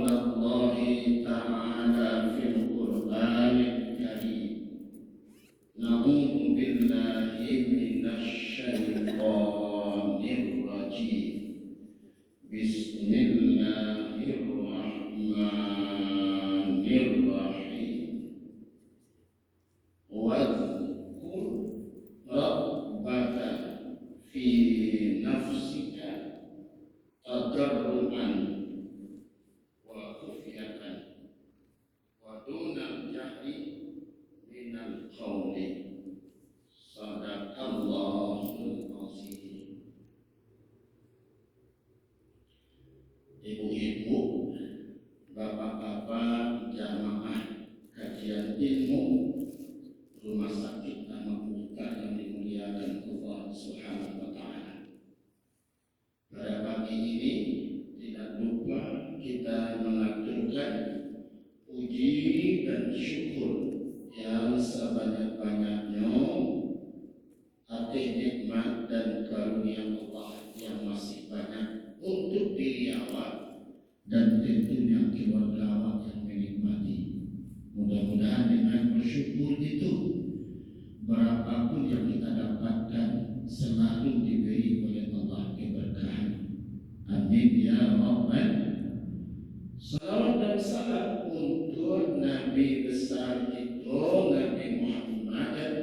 qaulallahi ta'ala fil Qur'anil Karim. Na'udzu billahi minasy syaithanir rajim. Bismillahirrahmanirrahim. Wadhkur rabbaka fi nafsika tadarruan wa khufyatan wa dunal jahri minal qawli. Sadaqallahul azim. Ibu-ibu, bapak-bapak jamaah kajian ilmu Rumah Sakit Ahmad Mukhtar yang dimuliakan Allah Subhanahu wa Ta'ala. Pada pagi ini tidak lupa kita mengaturkan puji dan syukur yang sebanyak-banyaknya atas nikmat dan karunia Allah yang masih banyak untuk diri awak dan tentunya keluarga awak yang menikmati. Mudah-mudahan dengan bersyukur itu, berapapun yang kita dapatkan selalu diberi oleh Allah keberkahan. Amin ya Rabbal. Salawat dan salam untuk Nabi besar kita, Nabi Muhammad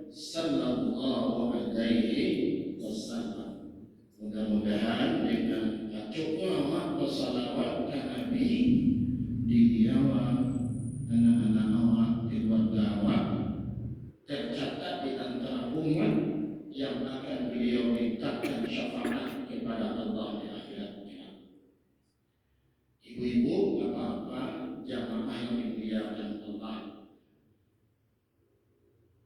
sallallahu alaihi wasallam. Mudah-mudahan dengan acuknya awak bersalawat ke Nabi, diri awak, anak-anak awak, keluarga awak tercatat di antara umat yang akan beliau mintakan syafaat kepada Allah di akhirat kelak. Ibu-ibu, bapak-bapak, jamaah yang dimuliakan Allah,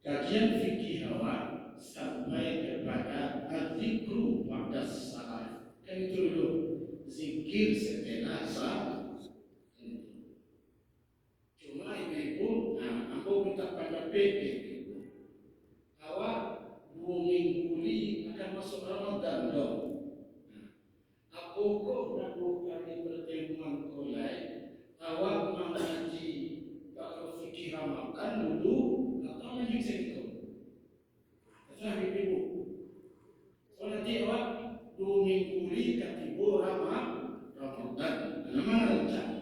kajian fikih awak sampai kepada az-zikru ba'da salat. Kan itu dulu, zikir setelah salat. Cuma ibu-ibu, aku minta pada ibu, awak 2 minggu ini akan masuk Ramadan dong. Aku kok nak 2 kali pertemuan kulai, awak mengaji bakal fikih Ramadan dulu atau ngaji segitu? Kata ibu, so nanti awak 2 minggu ini katibu Ramadan, nama rencana.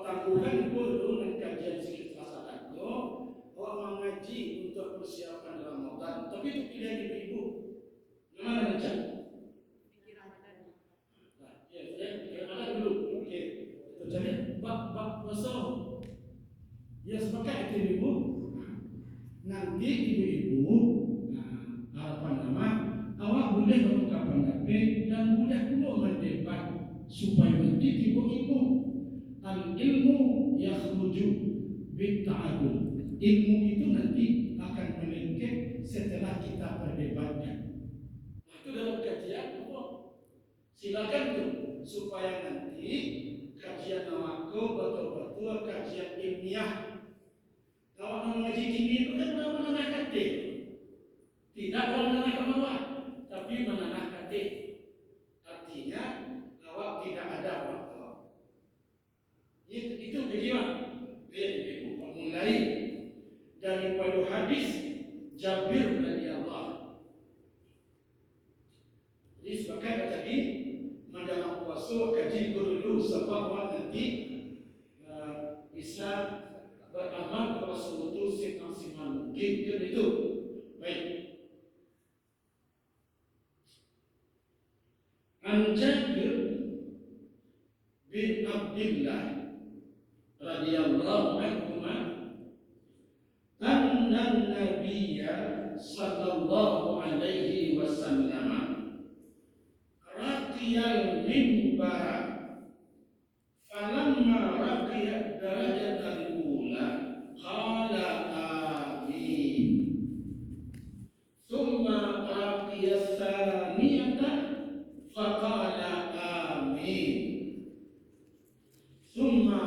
Tangguhan dulu dan kajian sedikit masalah itu, awak mengaji untuk persiapan Ramadan, tapi itu pilihan ibu-ibu. Mana rencana? Pikir Ramadan. Nah, ya, pikir Ramadan dulu. Oke. Itu jadi bab puasa. Ya sepakat itu ibu. Nanti ibu-ibu, awak boleh berungkapan dapat dan boleh pula mendebat supaya nanti ibu-ibu. Al-ilmu yakhruju bitta'allum. Ilmu itu nanti akan melengket setelah kita berdebatkan. Itu dalam kajian apa? Silakan tuh supaya nanti kajian awakku betul-betul kajian ilmiah. Kalau mengaji tinggi itu kan menanah katik. Tidak menanah ke bawah, tapi menanah katik. Artinya awak tidak ada waktu. Itu bagaimana? Ibu mulai daripada hadis Jabir radhiyallahu. Jadi sebagai tadi mendalam puasa kaji dulu sebab nanti bisa beramal kepada seluruh semaksimal mungkin itu. Baik. An Jabir bin Abdullah radhiyallahu anhuma anna an-nabiyya sallallahu alaihi wasallam raqiyal minbar falamma raqiya darajatal ula qala amin thumma raqiya thaniyata faqala amin thumma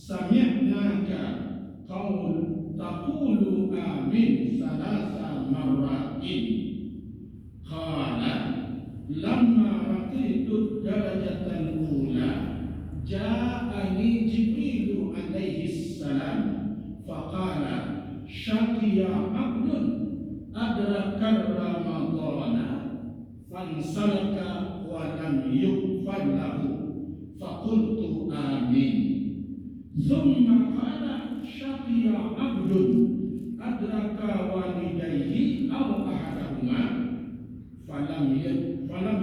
sami'naka qaul taqulu amin salasa marratin. Qala lamma raqitu darajatan ula ja'ani Jibril alaihi salam faqala syaqiya abdun adrakar ramadana fansalaka wa lam yughfar lahu faqultu amin. Thumma qala syaqiya abdun adraka walidayhi aw ahadahuma falam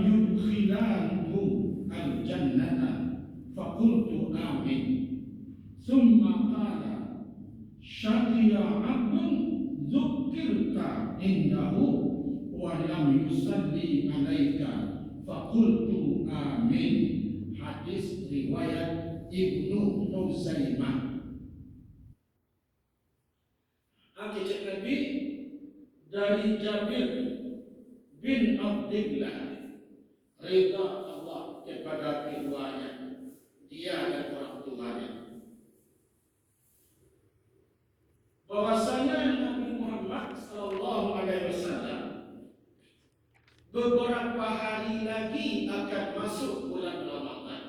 yudkhilanhu al-jannata faqultu amin. Thumma qala syaqiya abdun dzukirta indahu wa lam yusalli alaika faqultu amin. Hadis riwayat Ibnu Huzaimah. Kisah Nabi dari Jabir bin Abdullah, ridha Allah kepada keduanya, dia dan orang tuanya, bahwasanya Nabi Muhammad sallallahu alaihi wasallam beberapa hari lagi akan masuk bulan Ramadan.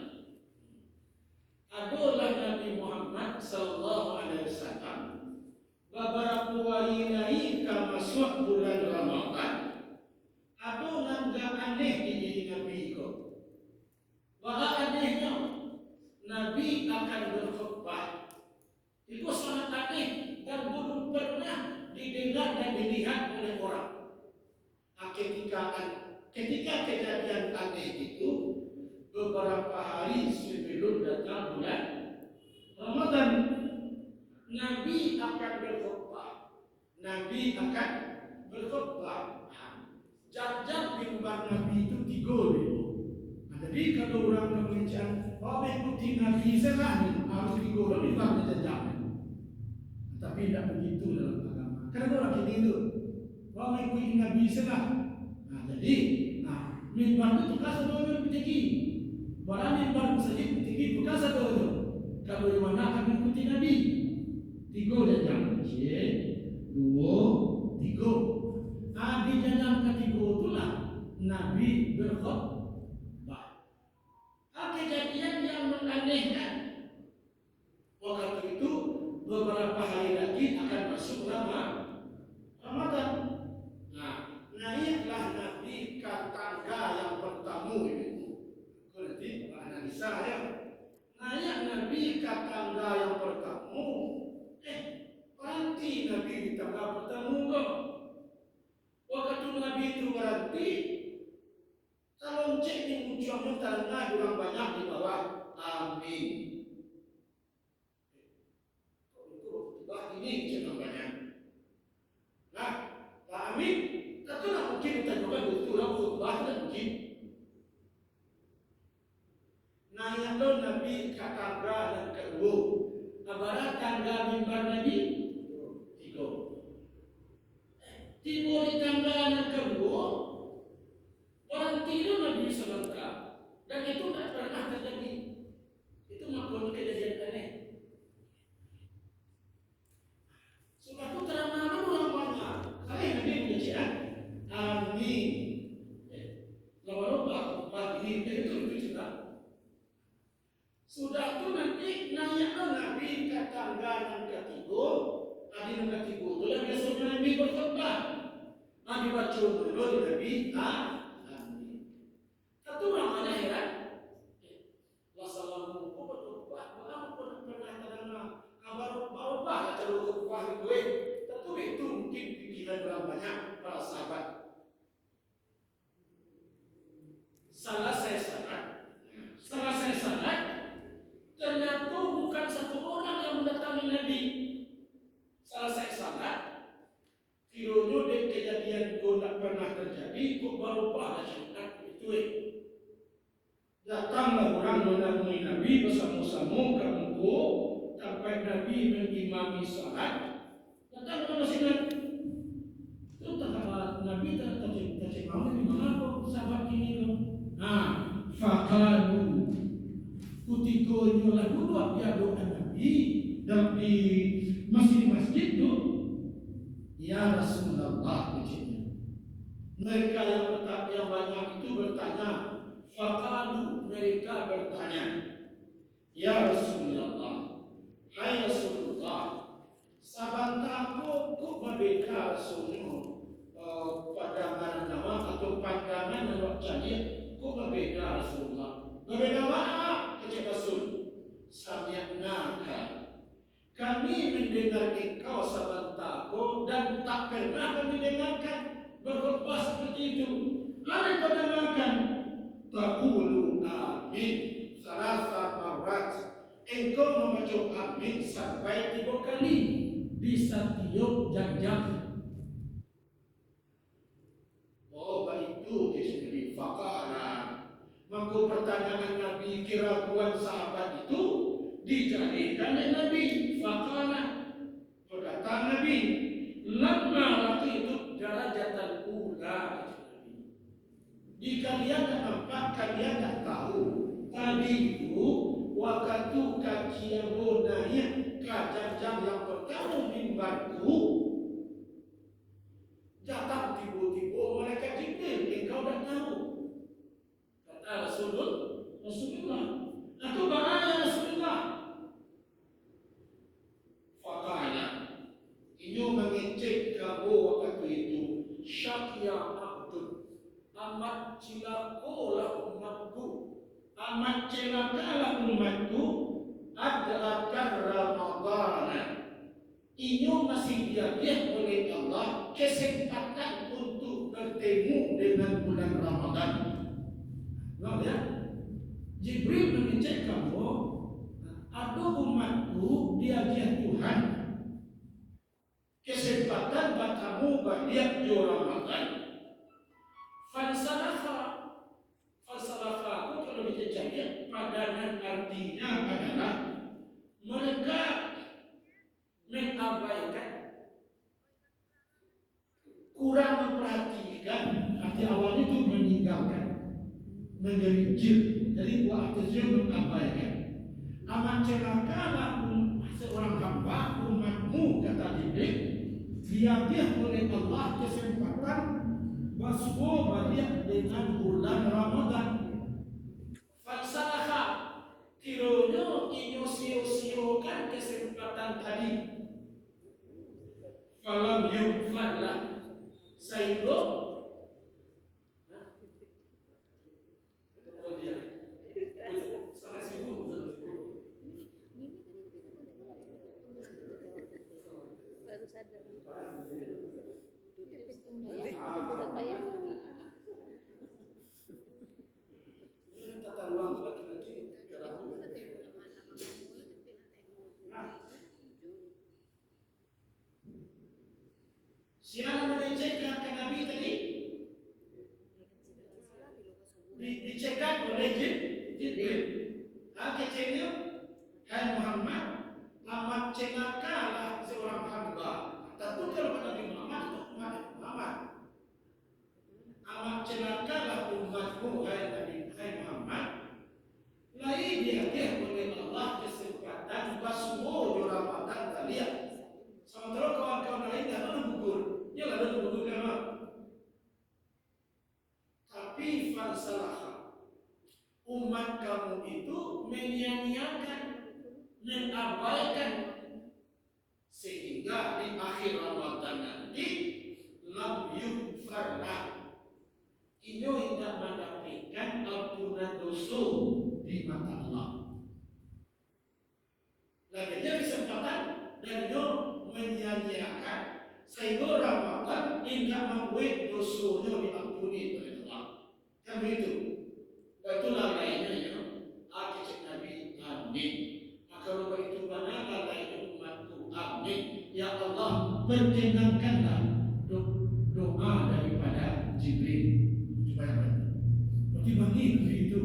Adalah Nabi Muhammad sallallahu alaihi wasallam beberapa hari lagi akan masuk bulan Ramadan. Ada nggak aneh di diri Nabi itu? Bahwa anehnya Nabi akan berkhutbah. Itu sangat aneh dan belum pernah didengar dan dilihat oleh orang. Ketika kejadian aneh itu beberapa hari sebelum datang bulan Ramadan, Nabi akan berkhutbah. Jam-jam mimbar Nabi itu 3 dulu. Jadi kalau orang mengucapkan, "Oh, ikuti Nabi sekali," harus 3 dulu mimbar jam. Tapi tidak begitu dalam agama. Karena orang ini itu, "Oh, ikuti Nabi sekali." Jadi, mimbar itu kasar dulu tinggi. Barang mimbar saja tinggi itu kasar dulu. Kalau di mana akan ikuti Nabi? 3 jam. 2, 3. Di dalam ketiga itulah Nabi berkhutbah. Kejadian yang menandakan waktu itu beberapa hari lagi akan masuk Ramadan. Naiklah Nabi ke tangga yang pertama itu. Nanti analisa ya. Naik Nabi ke tangga yang pertama. Berhenti Nabi di tangga pertama kok. Waktu Nabi itu berhenti, kalau cek di ujungnya karena orang banyak di bawah amin. Itu ini cek banyak. Amin. Tapi nak mungkin kita juga betul lah khutbah tidak mungkin. Yang Nabi kata dan kedua, abarat tangga mimbar Nabi 3. Tiba di tangga yang kedua, orang tidur Nabi sebentar, dan itu tak pernah terjadi. Itu maklum kejadian aneh. Sudah itu terang orang banyak. Saya Nabi baca, amin. Lalu pagi itu cerita. Sudah itu nanti nanya Nabi ke tangga yang ketiga, yang ketiga itu yang biasanya Nabi berkhutbah. Nabi baca dulu Nabi amin. Satu orang ada heran. Wassalamualaikum warahmatullahi wabarakatuh. Pernah terdengar kabar berubah cara khutbah itu. Tentu itu mungkin pikiran orang banyak para sahabat. Selesai salat, ternyata bukan satu orang yang mendatangi Nabi. Selesai salat, kiranya dan kejadian itu tak pernah terjadi, kok baru pada syariat itu. Datanglah orang menemui Nabi bersama-sama ke muka, sampai Nabi mengimami salat. Datang ke masjid. Itu tak apa Nabi tak tercemar di mana kok sahabat ini tu. Fakalu kutikonyo lagu dia doa Nabi dalam di masjid tu. Ya Mereka yang banyak itu bertanya, faqalu, mereka bertanya, ya Rasulullah, hai Rasulullah, sabantaku kok berbeda Rasulullah pandangan nama atau pandangan nama jadi kok berbeda Rasulullah. Berbeda mana? Kata Rasul, sami'naka, kami mendengar engkau sabantaku dan tak pernah kami dengarkan berkhutbah seperti itu. Apa yang kau dengarkan? Taqulu amin salasa marrat. Engkau membaca amin sampai 3 kali di setiap jam-jam. Oh, begitu disebut faqala. Maka pertanyaan Nabi, keraguan sahabat itu dijadikan oleh Nabi. Faqala, berkata Nabi, lamma laqitu darajatan ula. Di kalian tak nampak, kalian tak tahu. Tadi itu waktu kajian naik jam-jam yang pertama mimbarku, datang tiba-tiba malaikat Jibril. Engkau tak tahu. Kata Rasulullah, aku bahaya Rasulullah. Fakala, ini mengecek kamu waktu itu. Syakya abdul, amat cilakolah umatku, amat celakalah umatku, adrakan Ramadhan. Ini masih diambil oleh Allah kesempatan untuk bertemu dengan bulan Ramadan. Nah, ya, Jibril mengecek kamu, ada umatku diajar Tuhan kesempatan buat kamu berlihat di Ramadan. Falsafah aku kalau dicecahkan padanan artinya adalah mereka mengabaikan, kurang memperhatikan. Arti awalnya itu meninggalkan, menggelincir. Jadi buat artinya mengabaikan. Amat celakalah seorang hamba umatmu, kata Jibril, diambil oleh Allah kesempatan masuk balik dengan bulan Ramadan. Falsafah kiranya inyo sio-siokan kesempatan tadi. Falam yufadlah sehingga siapa mengecekkan ke Nabi tadi? Dicekkan oleh Jibril. Keceknya, hai Muhammad, amat celakalah seorang hamba. Tentu kalau Nabi Muhammad itu umat Muhammad. Amat celakalah umatmu, hai Muhammad. Lain dia oleh Allah kesempatan basuh Ramadan kalian. Sementara kawan-kawan lain dah gugur. Dia lah gugur karena. Tapi falsafah umat kamu itu menyia-nyiakan, mengabaikan, sehingga di akhir Ramadan nanti lam yufrah. Ini tidak mendapatkan ampunan dosa di mata Allah. Lagi dia kesempatan dan dia menyia-nyiakan sehingga Ramadan tidak membuat dosanya diampuni oleh Allah. Kan begitu. Itulah lainnya ya. Kecek Nabi, amin. Maka kalau itu mana lainnya umatku, amin. Ya Allah, perkenankanlah doa daripada Jibril. Supaya apa? Berarti begitu.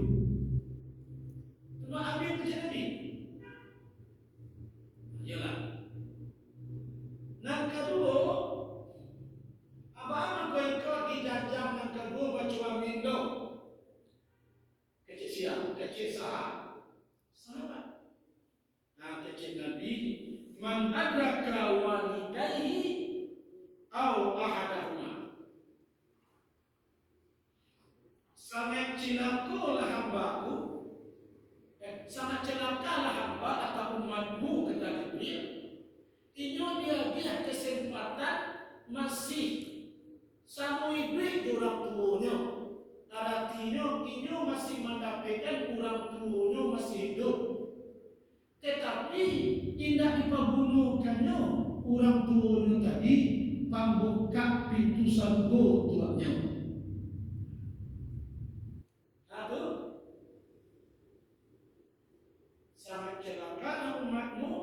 Cuma ambil kecek Nabi. Yalah. Yang kedua, apa kau dijajah yang kedua baca mindo. Kecil siang, kecil sahabat. Nah, kecil Nabi, man adraka walidayhi au ahadahuma. masih samui duit orang tuanya. Artinya inyo masih mendapatkan orang tuanya masih hidup. Tetapi tidak dipergunakannya orang tuanya tadi membuka pintu surga tuanya. Aduh, sangat celaka umatmu.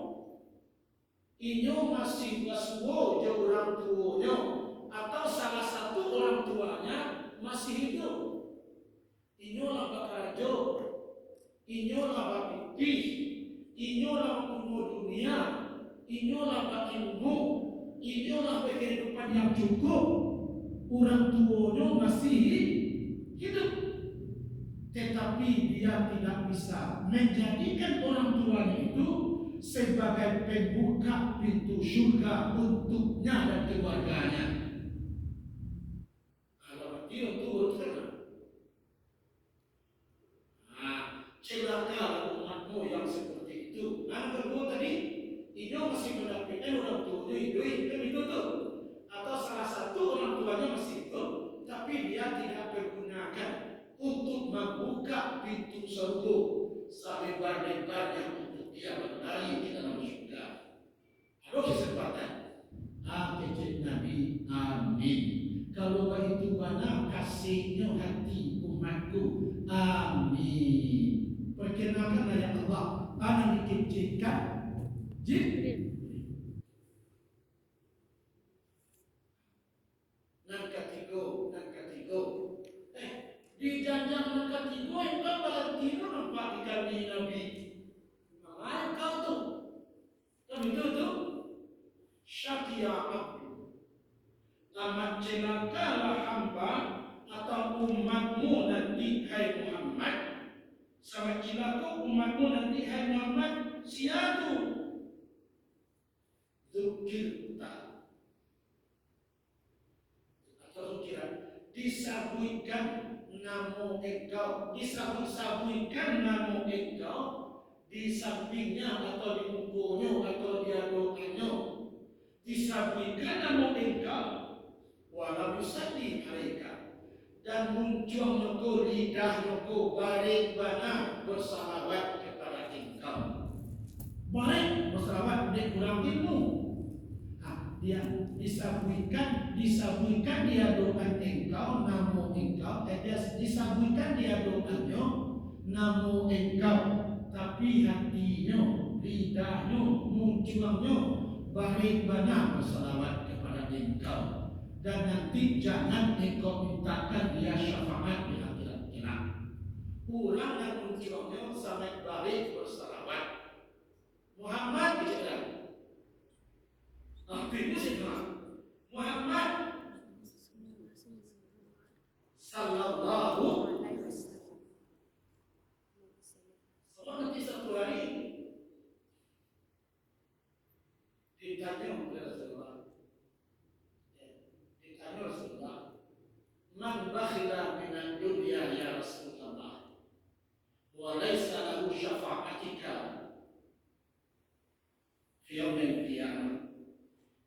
Inyo masih basuo je orang tuanya atau salah satu orang tuanya masih hidup. Inyo lah bakarajo, inyo lah bapitih, inyo lah punya dunia, inyo lah bakilmu, inyo lah kehidupan yang cukup. Orang tuanya masih hidup, tetapi dia tidak bisa menjadikan orang tuanya itu sebagai pembuka pintu surga untuknya dan keluarganya. Kalau dia turut kena, celaka umatmu yang seperti itu. Yang kedua tadi, ini masih mendapatkan orang tuanya hidup, kan itu tuh. Atau salah satu orang tuanya masih hidup, tapi dia tidak pergunakan untuk membuka pintu surga selebar-lebarnya untuk dia berlari ke dalam surga. Ada kesempatan. Kecil Nabi, amin. Kalau begitu banyak kasihnya hati umatku, amin. Perkenalkan ayat Allah, anak dikecilkan Jibril. Nang ketiga. Di janjang nang ketiga engkau berhenti nampak di kami Nabi. Mana kau tu? Kan itu tu? Syakia abdu. Amat celakalah hamba atau umatmu nanti hai Muhammad. Sama celaka umatmu nanti hai Muhammad. Siatu Dzukirta atau zukiran disabunkan namo engkau, disabun-sabunkan namo engkau di sampingnya atau di mukunya atau di adokannya, disabunkan namo engkau walau yusalli alaika, dan muncul noko lidah noko barik bana bersalawat kepada engkau. Baik bersalawat di kurang ilmu. Dia disabunkan dia doakan engkau namo engkau, dia disabunkan dia doanya namo engkau, tapi hatinya, lidahnya, munculnya barik bana bersalawat kepada engkau, dan nanti jangan engkau mintakan dia syafaat di akhirat kelak. Orang yang munculnya sampai barik bersalawat Muhammad bicara. Itu semua Muhammad sallallahu alaihi wasallam. Nanti satu hari ditanya oleh Rasulullah, man bakhila minan dunya ya Rasulullah, wa laysa lahu syafa'atika fi yaumil qiyamah.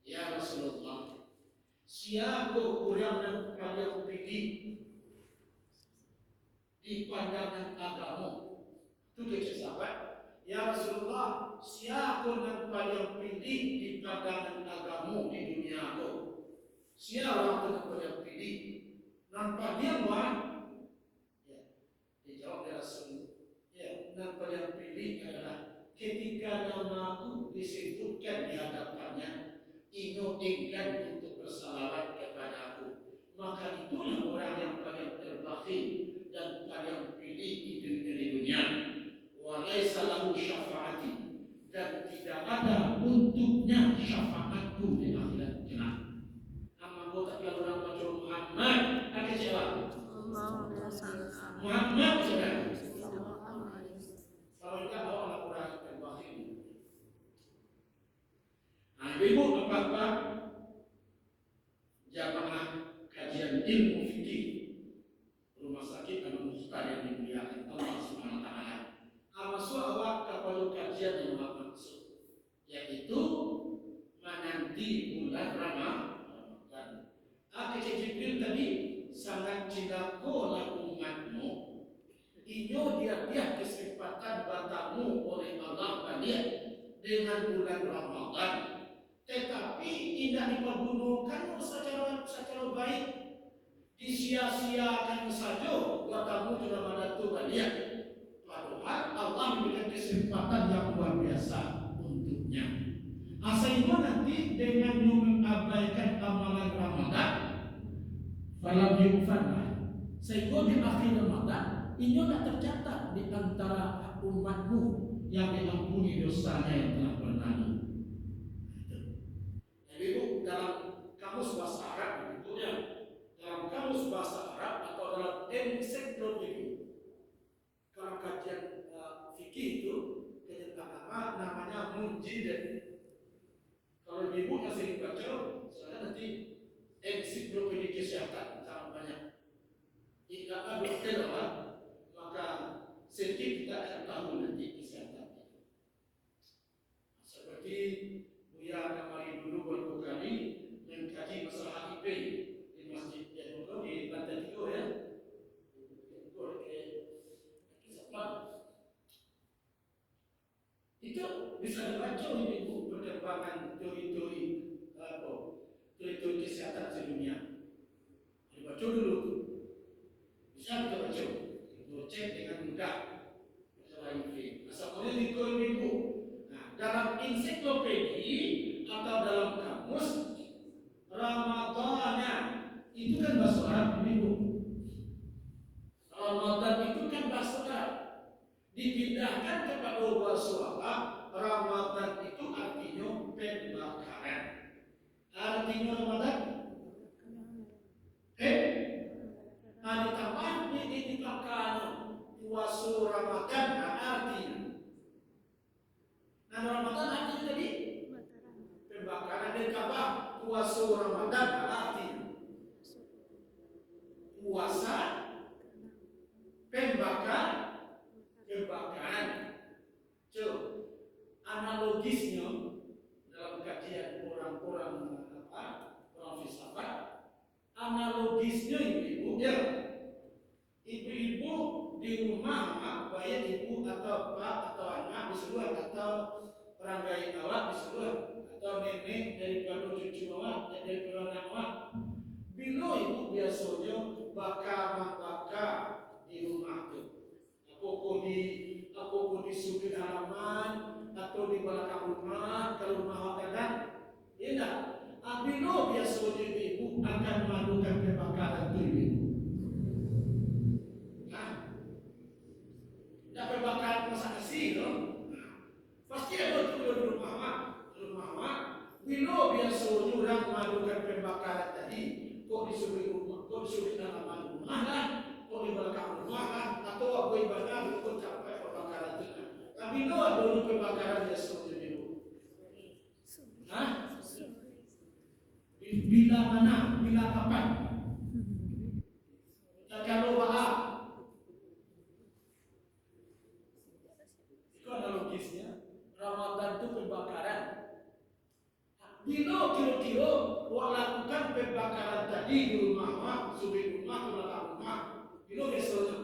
Ya Rasulullah, siapa orang yang paling tinggi di pandangan agama? Itu dia sahabat. Ya Rasulullah, siapa yang paling tinggi di pandangan agama di dunia itu? Siapa yang paling tinggi? Nampak dia buat? Ya, dijawab oleh Rasul. Ya, nampak yang tinggi adalah ketika namaku disebutkan di hadapannya, inyo enggan untuk bersalawat kepada aku, maka itulah orang yang paling terbakhil dan paling pilih di dunia. Wa laisa lahu syafaati, dan tidak ada untuknya syafaatku di akhirat kelak. Amma kota kalau orang baca Muhammad akan jawab Muhammad saudara. Kalau kita bawa orang terbakhil. Ibu bapak jamaah kajian ilmu fikih rumah sakit Al-Mustar yang dimuliakan Allah Subhanahu wa taala. Amasul awak kepada kajian yang maksud, yaitu menanti bulan Ramadan. Inyo dia kesempatan bertamu oleh Allah banyak dengan bulan Ramadan, tetapi tidak dipergunakan secara baik, disia-siakan saja bertamu di Ramadan itu banyak. Padahal Allah memberikan kesempatan yang luar biasa untuknya. Sehingga nanti dengan mengabaikan amalan Ramadan, falam yufanna, sehingga di akhir Ramadan ini tidak tercatat di antara umatmu yang diampuni dosanya yang telah berlalu. Jadi itu dalam kamus bahasa Arab begitu ya. Dalam kamus bahasa Arab atau dalam ensiklopedia, kalau kajian fikih itu kajian agama namanya munjidat. Kalau ibu masih baca, saya nanti ensiklopedia kesehatan sangat banyak. Jika ada kendala, maka sedikit kita akan tahu nanti kesehatan itu. Seperti Buya kemarin dulu beberapa kali mengkaji masalah HIV di masjid yang di lantai 3 ya. Itu bisa dibaca ini Bu, perkembangan teori-teori teori-teori kesehatan sedunia. Dibaca dulu. Bisa kita baca, kita cek dengan mudah masalah HIV. Asalnya di Ibu. Nah, dalam ensiklopedia atau dalam kamus Ramadana itu kan bahasa Arab Ibu. Ramadan itu kan bahasa Arab. Dipindahkan kepada bahasa Arab, Ramadan itu artinya pembakaran. Artinya Ramadan ditambah dibakar puasa Ramadan artinya. Nah Ramadan artinya tadi pembakaran, ditambah puasa Ramadan artinya puasa pembakaran. Analogisnya dalam kajian orang filsafat, analogisnya ibu ya. Ibu-ibu di rumah, baik ibu atau bapak atau anak disuruh, atau orang gaya awak disuruh, atau nenek daripada cucu awak dan daripada anak awak. Bila ibu biasanya bakar di rumah itu, apakah di sudut halaman atau di belakang rumah, kalau rumah awak kadang, tidak. Bila biasanya ibu akan melakukan pembakaran itu ibu. Tidak pembakaran masa nasi loh. Pasti ada tuh di rumah awak. Bila biasanya orang melakukan pembakaran tadi, kok disuruh halaman rumah kan, kok di belakang rumah kan, atau apa ibadah kok sampai pembakaran itu. Tapi bila dulu pembakaran biasanya dulu. Bila mana? Bila kapan? Dan kalau itu analogisnya Ramadan itu pembakaran. Bila kira-kira lakukan pembakaran tadi di rumah, sudut rumah, ke belakang rumah, bila biasanya?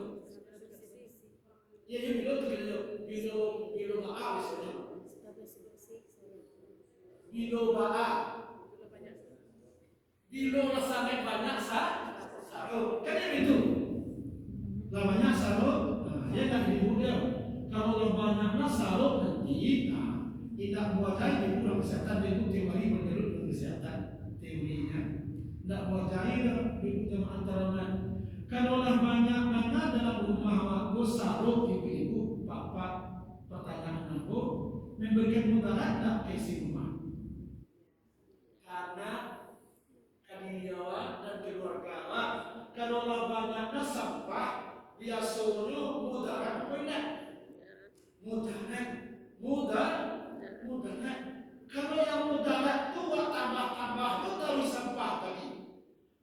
Ya, bila biasanya. Bila sampai banyak sarung, kan yang itu namanya sarung. Ya kan ibu dia, kalau banyaknya sarung nanti, tidak buat aja ibu dalam kesehatan ibu teori menurut kesehatan teorinya, tidak buat aja ibu jamaah antara. Kalau banyak dalam rumah waktu sarung ibu bapak pertanyaan aku memberikan mudarat tak ke si rumah? Karena kalian dan keluarga Allah, kalau banyaknya sampah, biasanya mudarat benar. Mudarat. Kalau yang mudarat itu tambah itu dari sampah tadi,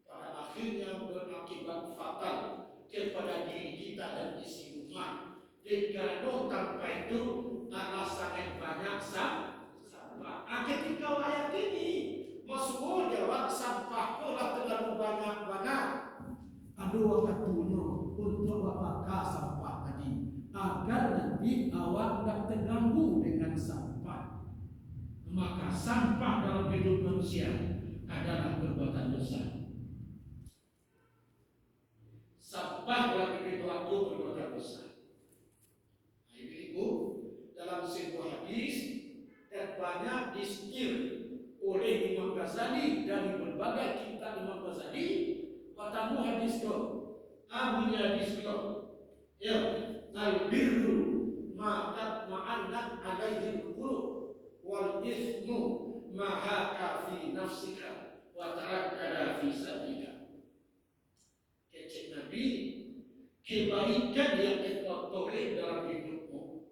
pada akhirnya berakibat fatal kepada diri kita dan isi rumah. Kalau tanpa itu sangat banyak sampah. Ketika ayat ini masuk jawab sampah pola terlalu banyak. Aduh waktunya untuk bakar sampah tadi. agar nanti awak tidak terganggu dengan sampah. Maka sampah dalam hidup manusia adalah perbuatan dosa. Sampah dalam hidup aku perbuatan dosa. Nah, ibu-ibu, dalam sebuah hadis dan banyak disetir oleh Imam Ghazali dari berbagai kitab Imam Ghazali, watamu hadis itu, abunya hadis itu, ya, al-birru ma'at ma'anat alaihi al-qulub wal ithmu ma'haka fi nafsika wa ta'akkada fi sadrika. Kecil Nabi, kebaikan yang engkau toreh dalam hidupmu.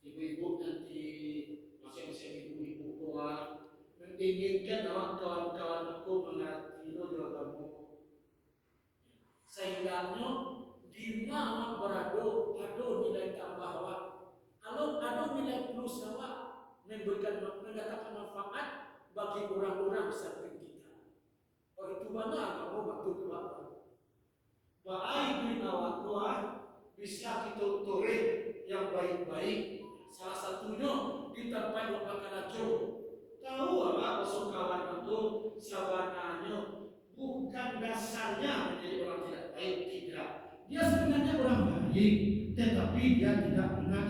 Ibu-ibu nanti masing-masing ibu-ibu tua menginginkan kawan-kawan aku mengerti kamu. Sehingga di mana berado nilai tambah awak. Kalau ada nilai plus awak mendatangkan manfaat bagi orang-orang seperti kita. Oleh itu mana kamu waktu tua? Baik bin awak tua bisa kita toreh yang baik-baik. Salah satunya di tempat yang makan acuh. Tahu apa masuk kawan itu sabananya bukan dasarnya menjadi orang tidak baik, tidak. Dia sebenarnya orang baik, tetapi dia tidak punya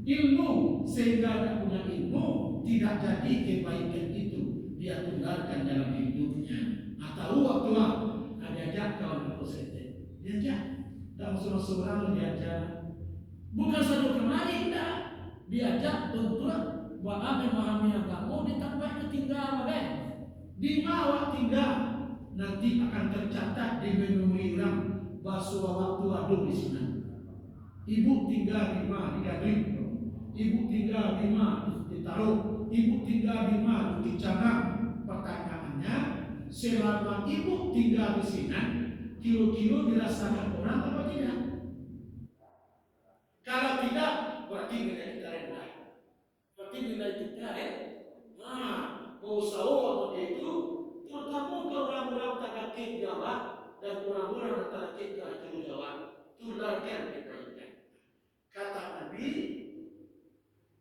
ilmu, sehingga tidak punya ilmu tidak jadi kebaikan itu dia tularkan dalam hidupnya. Atau waktu diajak kawan berkosete, diajak dalam seorang diajak, bukan satu kemarin dah diajak untuk bahwa memahami agama ditambah tinggal di bawah tinggal nanti akan tercatat di memori orang bahwa waktu ada di sana. Ibu tinggal di mana di Gading, ibu tinggal di mana ditaruh, ibu tinggal di mana di Canang. Pertanyaannya, selama ibu tinggal di sini, kilo-kilo dirasakan orang apa tidak? Kalau tidak, berarti nilai kita rendah. Berarti nilai kita usaha itu terutama ke orang-orang tak Jawa dan orang-orang tak Jawa tularkan kebaikan. Kata Nabi,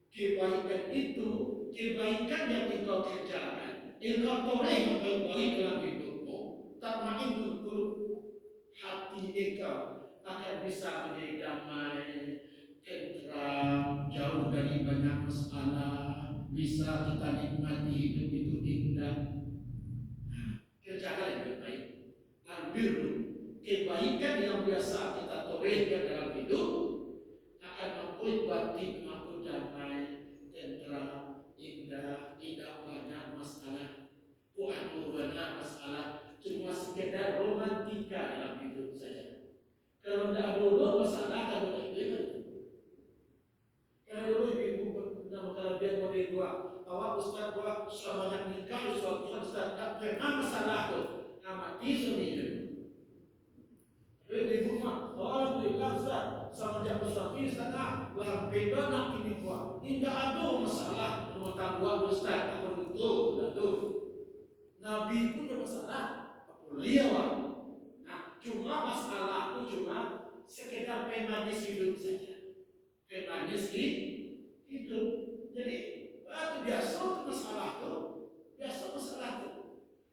kebaikan itu kebaikan yang engkau kerjakan, engkau toreh yang baik-baik dalam hidupmu, tak makin betul hati engkau akan bisa menjadi damai, tentram, jauh dari banyak masalah. Bisa kita nikmati hidup itu indah. Kerjakan yang baik. Ambil kebaikan yang biasa kita torehkan dalam hidup akan membuat batin aku damai, tentram, indah, tidak banyak masalah. Waduh, banyak masalah. Cuma sekedar romantika dalam hidup saja. Kalau tidak ada masalah, kalau tidak ada. Kalau ibu nama kelebihan model dua, awak ustaz buat sudah banyak nikah, ustaz tak pernah masalah tu, amati sendiri. Ibu mah, alhamdulillah ustaz, sama jam ustaz sana, belah beda nak ini buat. Tidak ada masalah rumah tangga ustaz, apa itu, itu. Nabi pun ada masalah, beliau. Nah, cuma masalah itu cuma sekedar pemanis hidup saja. Pemanis hidup. Jadi itu biasa masalah tu, biasa masalah tu.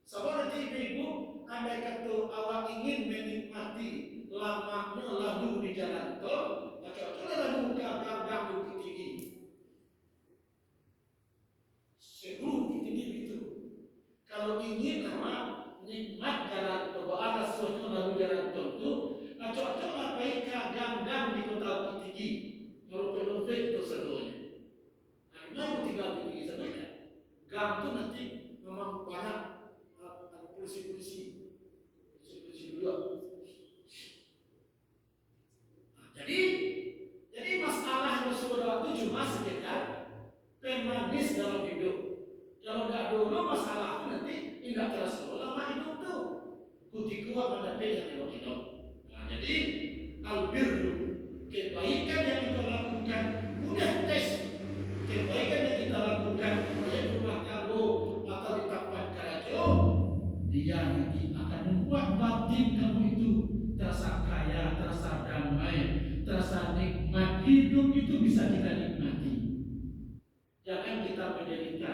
Sebab nanti ibu andai kata awak ingin menikmati lamanya lalu di jalan tol, maka lalu gang bukit tinggi. Sebelum tinggi itu, kalau ingin awak nikmat jalan tol, ada sesuatu lalu jalan tol tu, acok-acok baik gang-gang di kota bukit tinggi, merupakan itu seluruhnya. Nah, tinggal di sana ya. Gang itu nanti memang banyak polisi juga. Nah, jadi masalah yang sudah itu cuma sekedar pemanis dalam hidup. Kalau tidak dulu masalah itu nanti tidak terasa lama hidup tu. Kutiku apa nanti yang hidup. Nah, jadi albirru kebaikan yang kita lakukan mudah tes. Kebaikan yang kita lakukan oleh rumah kamu atau di tempat kerja, dia nanti akan membuat batin kamu itu terasa kaya, terasa damai, terasa nikmat. Hidup itu bisa kita nikmati. Jangan kita menderita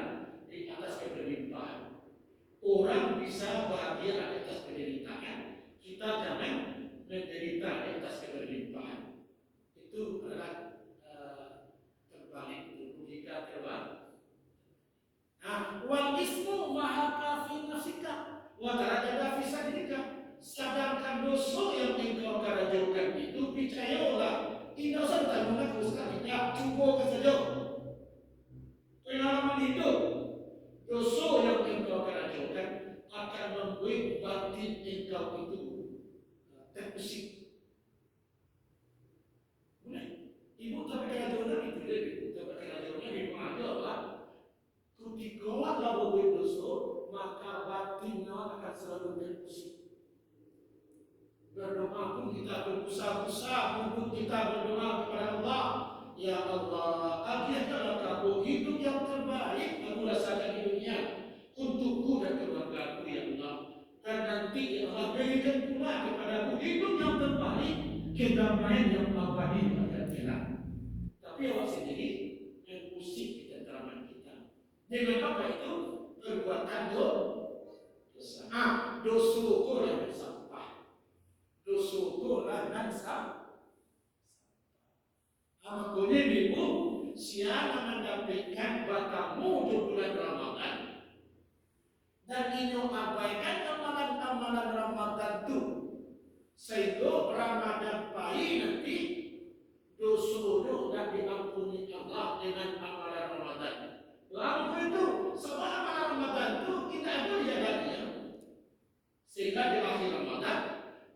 di atas penderitaan. Orang bisa bahagia di atas penderitaan. Kita jangan menderita di atas penderitaan. Itu adalah terbalik, logika terbalik. Nah, wal ismu maha kafi nafsika wa tarajada fi sadrika. Sedangkan dosa yang engkau kerajakan itu percayalah, tidak usah ditanggung sekali. Ya, cukup saja. Pengalaman hidup, dosa yang engkau kerajakan akan membuat batin engkau itu terpusing. Ibu tapi kerajakan itu dia, ibu tapi kerajakan di mana lah? Ketika Allah berbuat dosa, maka batinnya akan selalu terpusing. Berdoa pun kita berusaha untuk kita berdoa kepada Allah. Ya Allah, ajarkanlah aku hidup yang terbaik aku rasakan di dunia untukku dan keluargaku ya Allah. Dan nanti ya Allah berikan pula kepadaku hidup yang terbaik, kedamaian yang abadi pada akhirat. Tapi awak sendiri yang pusing di tenteraman kita. Dengan apa itu? Perbuatan dosa. Dosa orang yang sampah. Dosa orang yang sampah. Makanya ibu siapa mendapatkan batamu di bulan Ramadan dan inyo abaikan amalan-amalan Ramadan itu sehingga Ramadan pahit nanti dosa-dosa dan diampuni Allah dengan amalan Ramadan. Lalu itu sebab amalan Ramadan itu kita ada jalannya sehingga di akhir Ramadan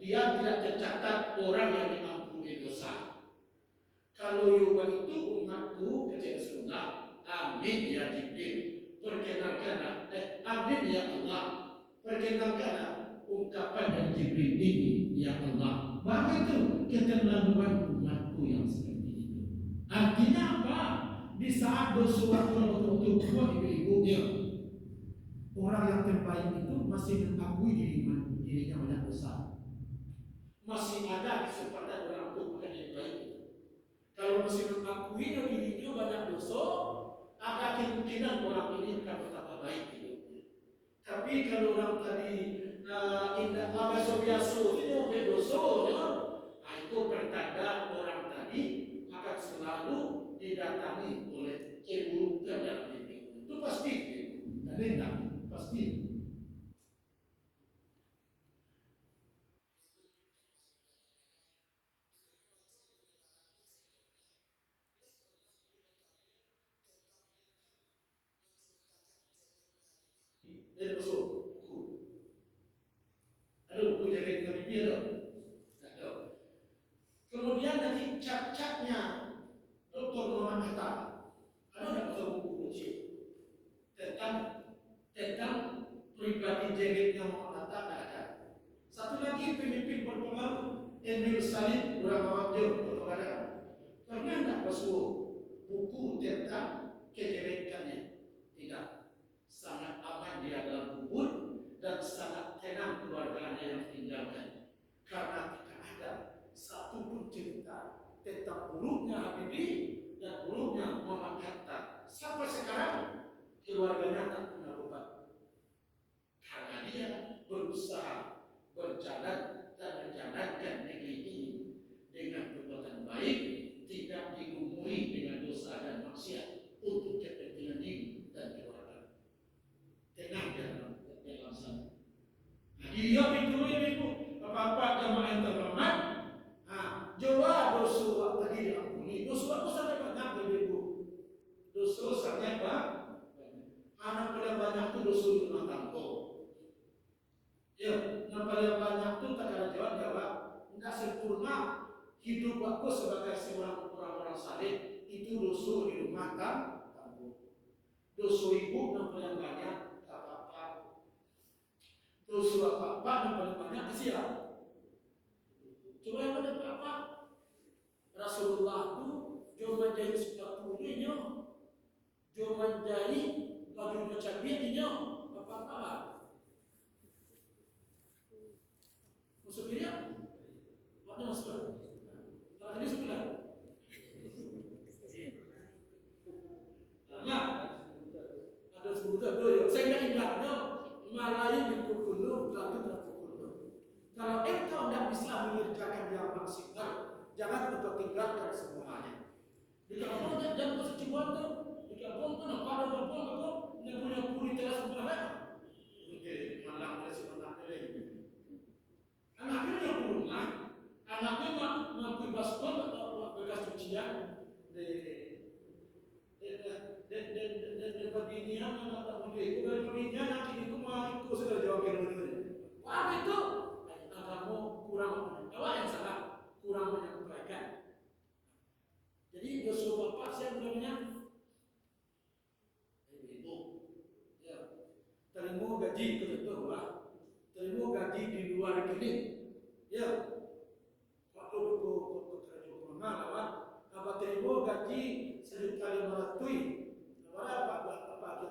dia tidak tercatat orang yang diampuni dosa. Kalau Yuba itu umatku kecil surga, amin ya Jibril. Perkenalkanlah, amin ya Allah. Perkenalkanlah ungkapan dari Jibril ini, ya Allah. Bahwa itu keterlaluan umatku yang seperti itu. Artinya apa? Di saat bersuara untuk ibu-ibunya, orang yang terbaik itu masih mengakui dirinya banyak dosa. Masih ada kesempatan orang untuk menjadi yang baik. Kalau masih mengakui dirinya banyak dosa, ada kemungkinan orang ini akan betapa baik hidupnya. Tapi kalau orang tadi indah biasa itu berdosa, itu pertanda orang tadi akan selalu didatangi oleh keburukan dalam hidup. Itu pasti, dan tidak pasti. Dia masuk buku. Ada buku jaga dengan dia tak? Tak ada. Kemudian dari cap-capnya Dr. Muhammad Hatta, ada tak pasal buku kecil tentang pribadi jeritnya Muhammad Hatta? Tak ada. Satu lagi pemimpin berpengaruh Emil Salim Ulama Wajib berpengaruh. Pernah tak pasal buku tentang kejelekannya? Tidak. Sangat aman dia dalam kubur dan sangat tenang keluarganya yang tinggalkan. Karena tidak ada satu pun cerita tentang buruknya Habibie dan buruknya Muhammad Hatta. Sampai sekarang keluarganya tak pernah berobat. Karena dia berusaha berjalan dan menjalankan negeri ini dengan perbuatan baik, tidak digumuli dengan dosa dan maksiat untuk kepentingan diri dan keluarga. Tenang dalam sana. Dia itu apa-apa jamaah yang terhormat. Jawab dosa tadi diampuni. Dosa aku sangat banyak ibu. Dosa sangat banyak. Anak paling banyak itu dosa di rumah tangga. Ya, yang paling banyak itu tak ada jawab. Enggak sempurna hidup aku sebagai seorang orang-orang saleh itu dosa di rumah tangga. Dosa ibu yang paling banyak. Dosa apa-apa yang paling banyak siap. Coba yang pada apa? Rasulullah itu cuma jadi sepatunya, cuma jadi baju macamnya, apa-apa. Maksudnya, mana maksudnya? Tadi sebelah mengerjakan yang maksimal, jangan mempertinggalkan semuanya. Di kampung jangan kesecuan tuh, di kampung tuh nak pada kampung itu yang punya puri teras sebelah. Oke, malam dia sebenarnya lagi. Anaknya yang rumah, anaknya nak bebas pun bekas cucian de pabinian anak tak boleh. Kalau pabinian nanti itu mah itu sudah jawab kedua-duanya. Wah itu kamu kurang apa yang salah, kurang menyampaikan. Jadi Yosua Bapak saya bilangnya itu ya terima gaji ketentu lah, terima gaji di luar rekening ya waktu itu kerja mana lah apa terima gaji 1.500 apa aja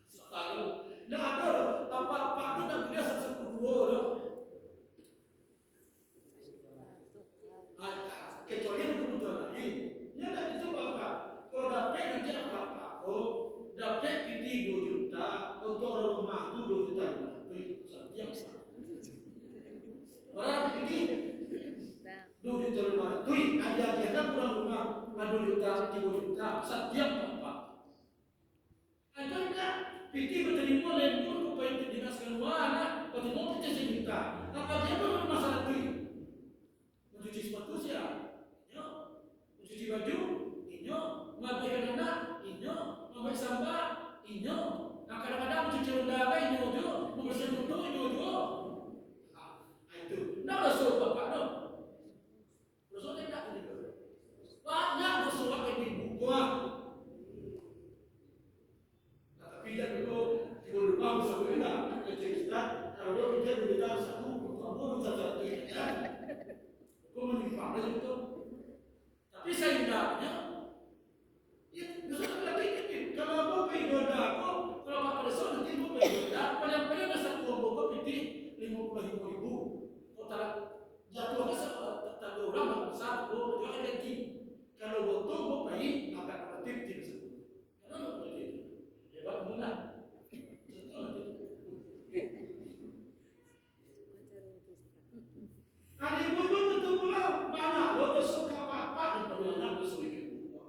sekali nah ada apa kita biasa sepuluh loh kecuali kebutuhan lagi ya tak itu apa kalau dapat nanti apa dapat kita 2 juta untuk rumah itu 2 juta setiap orang ini 2 juta rumah ada kita pulang rumah 2 juta 3 juta setiap apa ada enggak pikir berterima lembur supaya dinas keluar berterima kita sejuta apa dia belum masalah itu mencuci sepatu siap mencuci baju inyo mengapakan anak inyo mengambil sampah inyo nah kadang-kadang mencuci udara inyo juga membersihkan motor inyo juga itu nah rasul bapak no rasul tidak banyak rasul bapak yang dibuka tapi dia dulu lupa bisa benda cerita kalau dia berita satu kamu bisa cerita kau menimpa itu tapi saya tidaknya ya bisa lagi kalau aku periode aku kalau apa pada soal nanti aku periode paling-paling masa aku bawa piti 50.000 kau tak jatuh ke tak orang besar aku juga ada lagi kalau betul aku baik akan aktif di situ karena aku begitu hebat benar ada ibu betul pula mana lo suka apa dan bagaimana lo suka ibu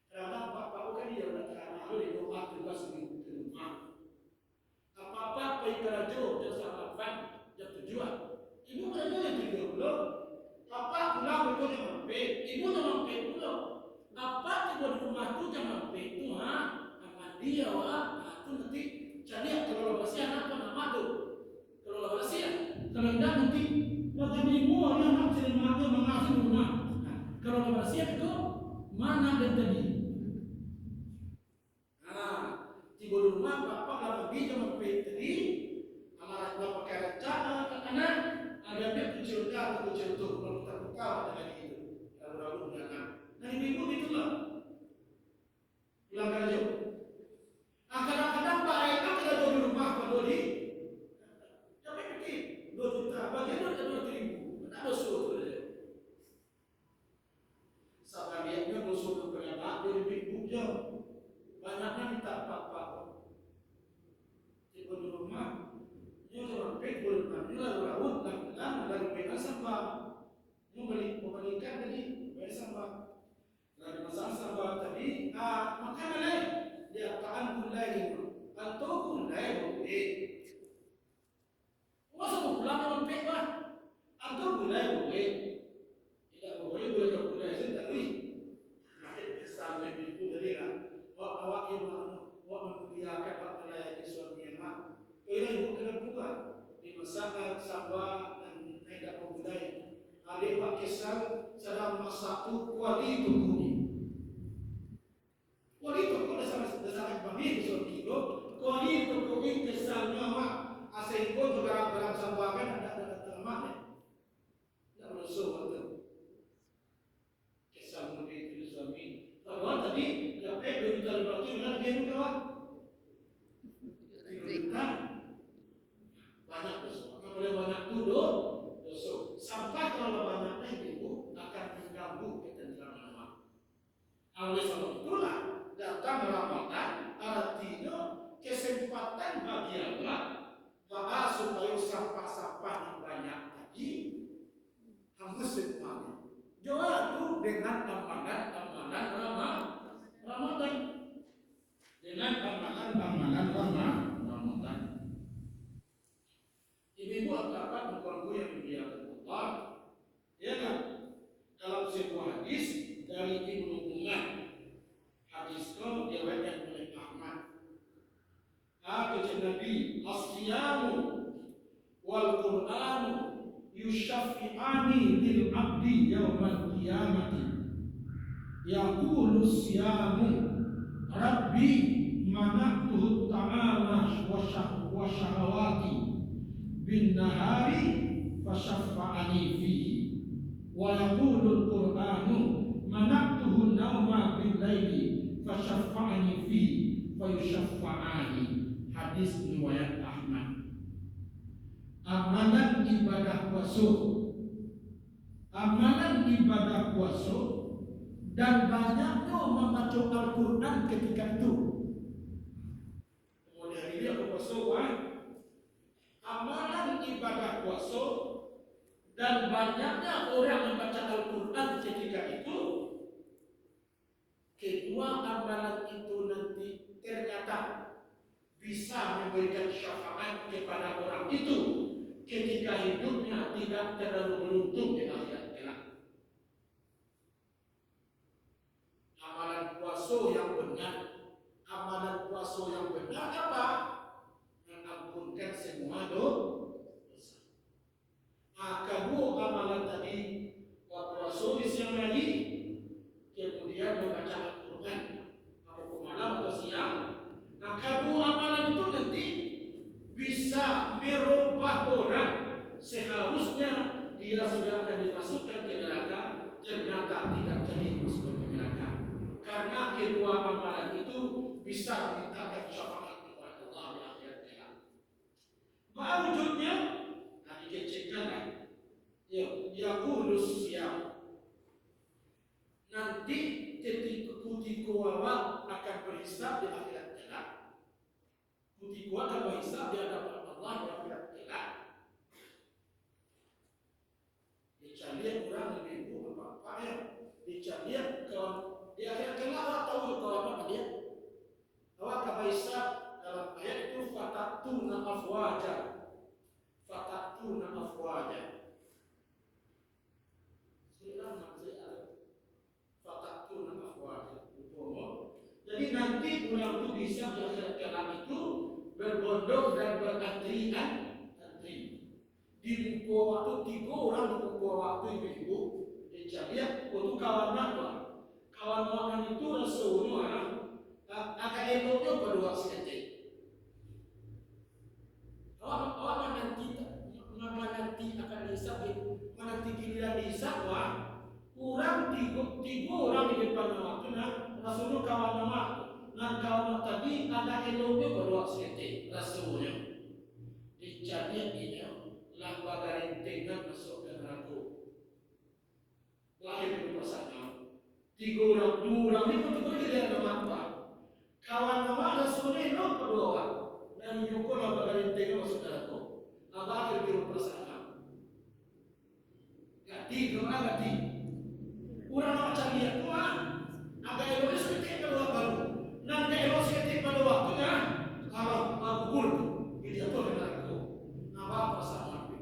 karena bapak kan dia udah karena lo di rumah juga sendiri di rumah apa pergi kerja dan sarapan dan tujuan ibu kerja yang tujuan lo apa pulang betul yang mampu ibu yang mampu pula apa tiba di rumah tu yang mampu itu akan dia itu nanti jadi kalau bersih anak nama tu kalau bersih kalau tidak nanti macam ibu yang nak cerita mengasih rumah. Kalau bersih itu mana dan tadi. Tiba rumah bapak kalau pergi cuma tadi, amarat bapak kerja anak ada dia kecil atau kecil tu kalau terbuka ada lagi itu. Lalu dengan dan ibu itulah pulang kerja. Kadang-kadang Pak Eka tidak ada di rumah kalau di tapi pergi 2 juta bagaimana 2.000 ada suatu saja sahabat dia musuh kebanyakan dia lebih buja banyaknya minta apa-apa tiba di rumah dia orang pek boleh dia lalu rawut lalu beda sampah dia membalikan tadi beda sampah lalu masalah sampah tadi makanan lain dia taan mulai atau mulai boleh masa mau pulang dengan pek lah atau mulai boleh tidak boleh saya tak boleh sampai itu dari lah awak yang membiarkan awak melayani suami yang mak ini ibu kena buka di masyarakat Sabah dan tidak membudaya adik Pak Kesal sedang masak tu kuali tu kuni kuali tu kuni dasar bami suami itu kuali tu kuni kesalnya mak asal itu juga barang Sabah kan ada termak tidak berusaha waktu kesal mungkin itu suami kalau tadi dapat 2 juta berarti benar dia juga kawan banyak dosa kalau banyak tuduh dosa sampai kalau banyaknya itu akan mengganggu ketentraman rumah oleh sebab itulah datang Ramadan artinya kesempatan bagi Allah supaya semuanya. Jawab dengan amalan Ramadan. Dengan amalan Ramadan. Ibu bapak bukanku yang dimuliakan Allah. Ya kan? Dalam sebuah hadis dari Ibnu Umar, hadis itu diriwayatkan oleh Ahmad. Kata Nabi, as-siyamu wal Qur'anu yushaffi'ani lil 'abdi yaumal qiyamati. Yaqulu as-siyamu rabbi mana'tuhu ta'ama wa syahawati bin nahari fashaffa'ani fihi. Wa yaqulu al-Qur'anu mana'tuhu nauma bil laili fashaffa'ani fihi fayushaffa'ani. Hadis riwayat Ahmad. Amalan ibadah puasa dan banyaknya membaca Al-Quran ketika itu. Kemudian dia puasa, amalan ibadah puasa dan banyaknya orang membaca Al-Quran ketika itu. Kedua amalan itu nanti ternyata bisa memberikan syafaat kepada orang itu ketika hidupnya tidak terlalu beruntung di akhirat kelak. Amalan puasa yang benar apa? Mengampunkan semua dosa. Kedua amalan tadi puasa di siang hari, kemudian membaca Al-Quran atau malam atau siang. Kedua amalan itu nanti bisa merubah orang. Seharusnya dia sudah akan dimasukkan ke neraka, ternyata tidak jadi masuk ke neraka. Karena kedua amalan itu bisa memintakan syafaat kepada Allah di akhirat kelak. Apa wujudnya? Nah, dicecekkan. Yaqulus siyam. Nanti ketika awak akan berhisab di akhirat kelak. Ketika akan berhisab di hadapan Allah di akhirat kelak. Dicari orang lebih ibu apa ya? Dicari kawan di akhirat kelak awak tahu kawan apa dia? Awak akan berhisab dalam ayat itu fatatuna afwaja. Jadi nanti orang itu bisa belajar kelak itu berbondong dan berantrian. Di buku waktu 3 orang di buku waktu ibu jadi untuk kawan apa? Kawan makan itu rasulnya akan eloknya berdua sekali. Orang nanti akan dihisab, nanti giliran dihisab kurang 3 orang di depan waktu rasulnya kawan nama. Nah kawan tadi ada eloknya berdua sekali rasulnya. Dicari ini lah bagarin dengan masuk ke neraka. Lahir di pasangan 3 orang, 2 orang ini betul-betul dia nama apa? Kawan nama rasulnya elok berdua. Dan yuko lah bagarin dengan masuk ke neraka. Abah akhir pasangan. Gati. Orang nak cari dia tuan. Agak elok seketik pada waktu. Nanti elok seketik pada waktunya. Kalau pukul dia tu dengan aku. Abah pasangan.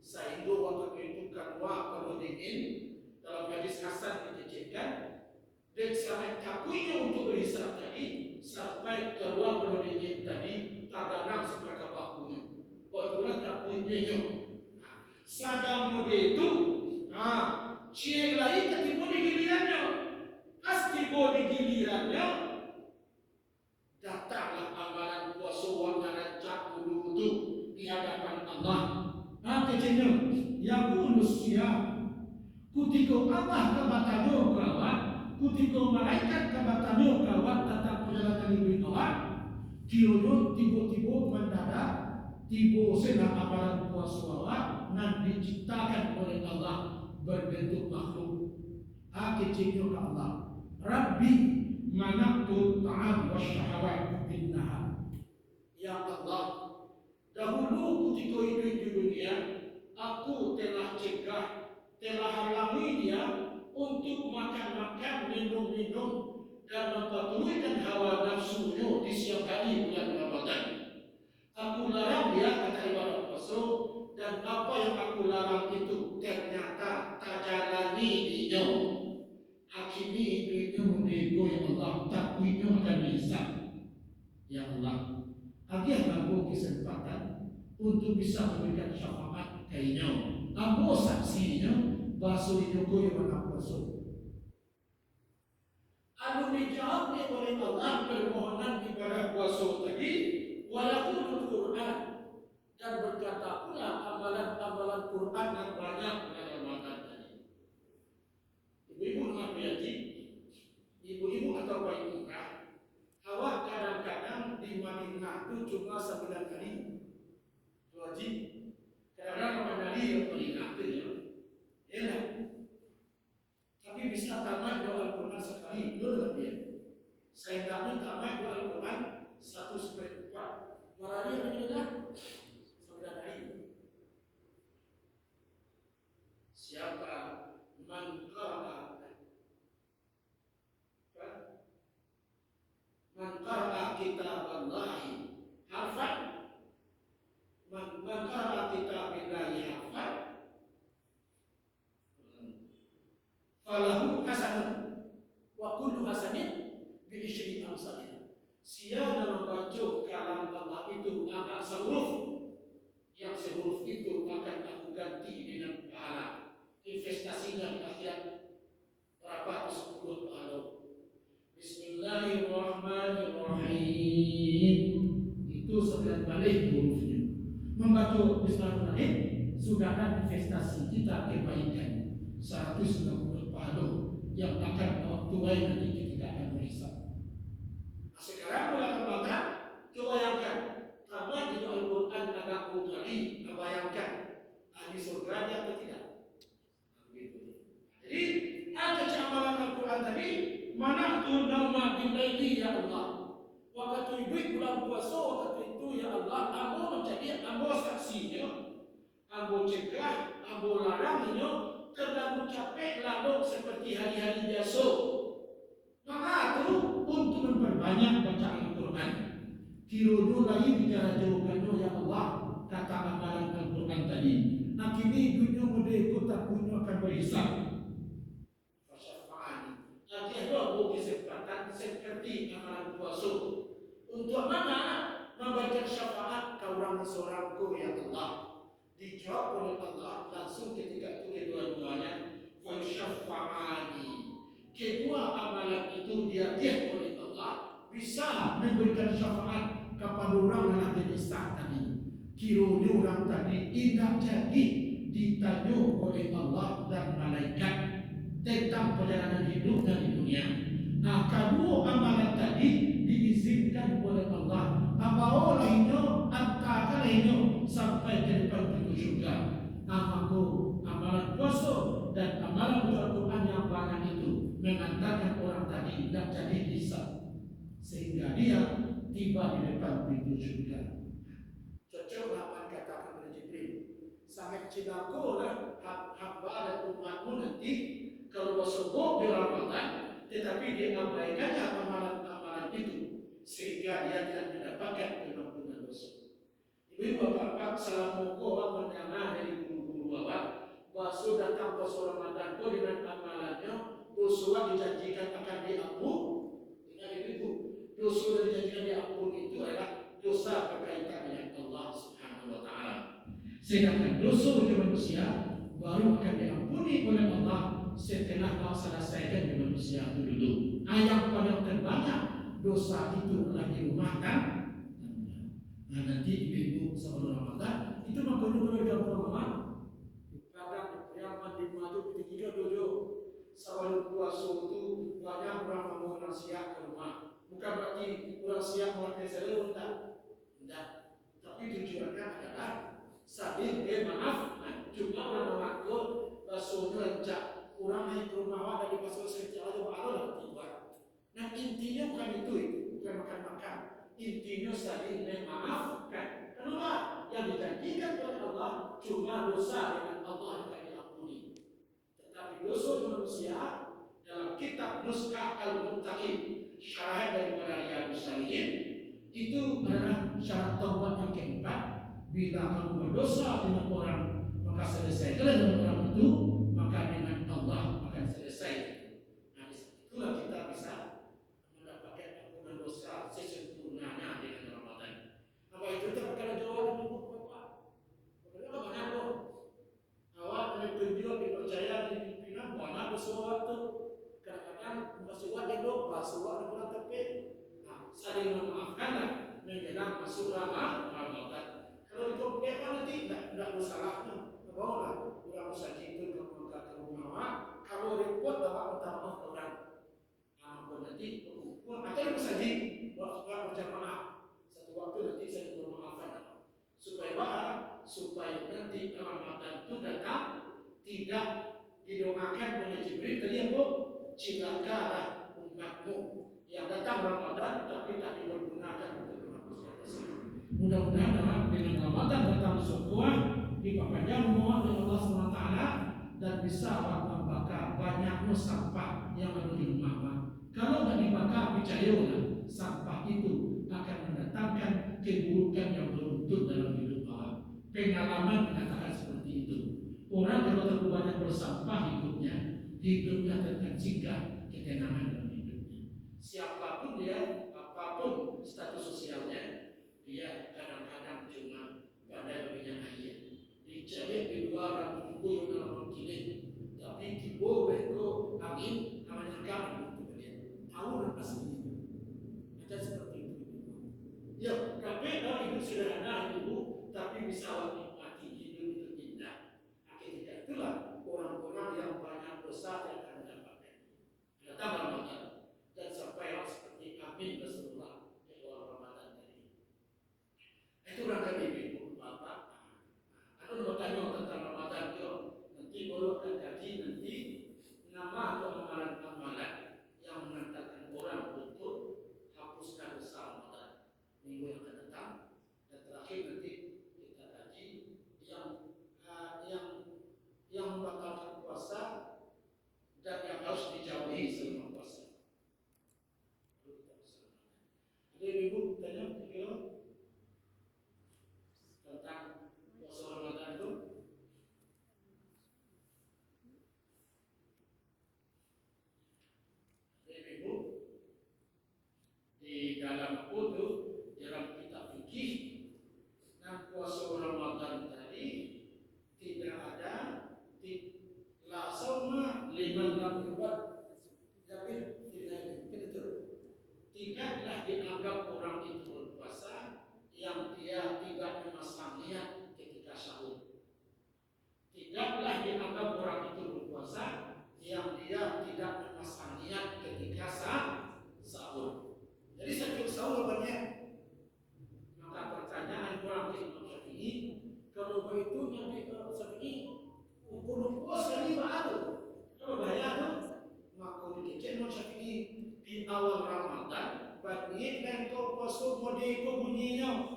Sehingga waktu menentukan waktu dingin dalam hadis Hasan dicecekkan dan sampai kakunya untuk berhisab tadi sampai keluar kalau dingin tadi terganang seperti waktunya. Itulah kakunya. Sadang muda itu, ciri lain ketipu di gilirannya. Ketipu di gilirannya, datanglah amalan puasa wanganan cak dulu itu di hadapan Allah. Kecilnya, yang ulus siap. Kutiko Allah kebatanyo kawan, kutiko malaikat kebatanyo kawan tentang perjalanan hidup kawan. Kiono tiba-tiba mendadak, tiba sena amalan puasa nan diciptakan oleh Allah berbentuk makhluk. Kecilnya ke Allah. Rabbi manaqtu ta'am wa syahawat bin nahar. Ya Allah, Dahulu ketika hidup di dunia, aku telah cegah, telah halangi dia untuk makan-makan, minum-minum, dan mematuhikan hawa nafsunya di siang hari bulan Ramadan. Aku larang dia, kata Imam Al-Qasr, dan apa yang aku larang itu ternyata tak jalani dia. Akhirnya duitnya mendego ya Allah, takwinnya akan dihisap. Ya Allah, agar aku kesempatan untuk bisa memberikan syafaat kainya. Ambo saksinya, basuh hidupku yang mana basuh. Anu dijawab oleh Allah permohonan ibadah puasa tadi, walaupun Quran, dan berkata pula amalan-amalan Quran yang banyak pada Ramadan tadi. Ibu-ibu mengaji, ibu-ibu atau bayi muka, awak kadang-kadang di Madinah itu cuma 9 hari wajib. Kadang-kadang 8 hari yang Madinah itu ya. Tapi bisa tamat doa Al-Quran sekali, itu lebih. Saya kami tamat doa Al-Quran 1/4. Berarti ada juga 9 hari. Siapa man qara'a kitab Allah harfan, man qara'a kitab Allah harfan, falahu hasanun wa kullu hasanin bi isyri amsalih. Siapa membaca kalam Allah itu akan seluruh, yang seluruh itu akan aku ganti dengan pahala. Investasinya di akhirat berapa? 10 pahala. Bismillahirrahmanirrahim. Itu 9 balik hurufnya. Membaca Bismillahirrahmanirrahim sudah ada investasi kita kebaikan 190 pahala yang akan tuai nanti ketika akan berhisab. Sekarang bulan Ramadan, coba bayangkan, tamat di Al-Quran agak kali, bayangkan ahli surganya atau tidak? Jadi ada amalan Al-Quran tadi, mana tu nama billahi ya Allah. Waktu itu bulan puasa, waktu itu ya Allah, ambo menjadi ambo saksinya, ambo cegah, ambo larangnya, terlalu capek lalu seperti hari-hari biasa. Maka itu untuk memperbanyak bacaan Al-Quran. Kirodo lagi bicara jawabannya ya Allah, kata amalan Al-Quran tadi. Akhirnya dunia merdeka tak punya akan berhisab. Kesempatan seperti amalan puasa. Untuk mana? Membaca syafaat ke orang seorangku ya Allah. Dijawab oleh Allah langsung ketika itu kedua-duanya. Wa syafa'ani. Kedua amalan itu diajar oleh Allah bisa memberikan syafaat kepada orang yang ada di saat tadi. Kiranya orang tadi tidak jadi ditanya oleh Allah dan malaikat tentang perjalanan hidupnya di dunia. Nah, kedua amalan tadi diizinkan oleh Allah. Apa lainnya, apa lainnya sampai ke depan pintu surga. Aku amalan puasa dan amalan Al-Quran yang banyak itu mengantarkan orang tadi tidak jadi hisab sehingga dia tiba di depan pintu surga. Cocok apa katakan oleh Jibril. Sangat cintaku lah hamba dan umatmu nanti kalau bersubuh di Ramadan, tetapi dia abaikannya amalan-amalan itu sehingga dia tidak mendapatkan pengampunan dosa. Ibu bapak selama orang mendengar dari guru-guru bapak, bahwa datang puasa Ramadan itu dengan amalannya, dosa dijanjikan akan diampun. Ingat ibu, dosa dijanjikan diampun itu adalah dosa berkaitan dengan Allah Subhanahu Wa Taala. Sedangkan dosa bagi manusia baru akan diampuni oleh Allah setelah selesaikan di manusia itu dulu. Ayat paling terbanyak dosa itu adalah dirumahkan. Nah nanti ibu sebelum Ramadan itu makanya kalau di kampung rumah kadang yang mandi maju ketiga dojo sebelum puasa itu banyak orang mau orang siap ke rumah. Bukan berarti orang siap melakukan selalu tidak. Tapi tujuannya adalah saling maaf. Cuma orang mengaku basuhnya lencak. Orang naik ke rumah dari pasal sejauh baru lah tiba. Nah intinya bukan itu, bukan makan-makan. Intinya saling memaafkan. Kenapa? yang dijanjikan oleh Allah cuma dosa dengan Allah yang akan diampuni. Tetapi dosa manusia dalam kitab Nuskah Al-Muttaqin, syarah daripada Riyadhus Shalihin, itu adalah syarat taubat yang keempat. Bila kamu berdosa dengan orang, maka selesaikan dengan orang itu, maka dengan Allah akan selesai. Nah, itulah kita bisa mendapatkan ampunan dosa sesempurnanya dengan Ramadan. Apa itu terkadang jawaban ibu bapak? Bagaimana banyak loh? Awak dari tujuan dipercaya di pimpinan banyak sesuatu. Kadang-kadang masih wajib loh, basuh kurang tepi. Nah, saling memaafkanlah menjelang masuk Ramadan. Kalau itu bagaimana nanti tidak masalahnya. Bawalah orang saji itu ke rumah. Kalau repot bapak minta maaf ke orang. Nah, nanti atau saji waktu berjamaah. Satu waktu nanti saya bermaafkan supaya nanti Ramadan itu datang tidak didoakan oleh Jibril tadi apa? Cilakalah umatmu yang datang Ramadan tapi tak dipergunakan untuk manusia. Mudah-mudahan dengan Ramadan datang sebuah diperpanjang umur oleh Allah SWT dan bisa membakar banyaknya sampah yang ada di rumah. Kalau tidak dibakar, percayalah sampah itu akan mendatangkan keburukan yang beruntun dalam hidup Allah. Pengalaman mengatakan seperti itu. Orang kalau terlalu banyak bersampah hidupnya tercegah ketenangan dalam hidupnya. Siapapun dia, apapun status sosialnya, dia kadang-kadang cuma pada minyak air. Dicari di luar tunggu dalam kilit, tapi di bawah itu angin namanya kamu kemudian tahu apa sih itu? Ada seperti itu. Ya, tapi kalau hidup sederhana itu, tapi bisa menikmati hidup itu indah. Akhirnya itulah orang-orang yang banyak dosa yang akan mendapatkan. Datang Ramadan dan sampailah seperti Amin Rasulullah di awal Ramadan tadi. Itu rangkaian ibu bapak. Aku bertanya tentang Ramadan itu nanti baru akan kaji nanti nama atau amalan-amalan yang mengantarkan orang untuk hapuskan dosa Ramadan minggu yang akan datang. Dan terakhir nanti kita kaji yang membatalkan puasa dan yang harus dijauhi selama puasa. Jadi ibu tanya tentang puasa Ramadan itu. Jadi ibu di dalam itu dalam kitab fikih dan puasa Ramadan tadi tidak ada la sauma liman lam yubat tapi tidaklah dianggap orang itu berpuasa yang dia tidak memasang niat ketika sahur. Tidaklah dianggap orang itu berpuasa yang dia tidak memasang niat ketika sahur. Jadi setiap sahur banyak. Maka pertanyaan orang ke Imam Syafi'i, kalau begitu Nabi Syafi'i ukur sekali baru. Kalau bahaya tu, maka dikecek Imam Syafi'i di awal Ramadan, berniat dan kau puasa modeko bunyinya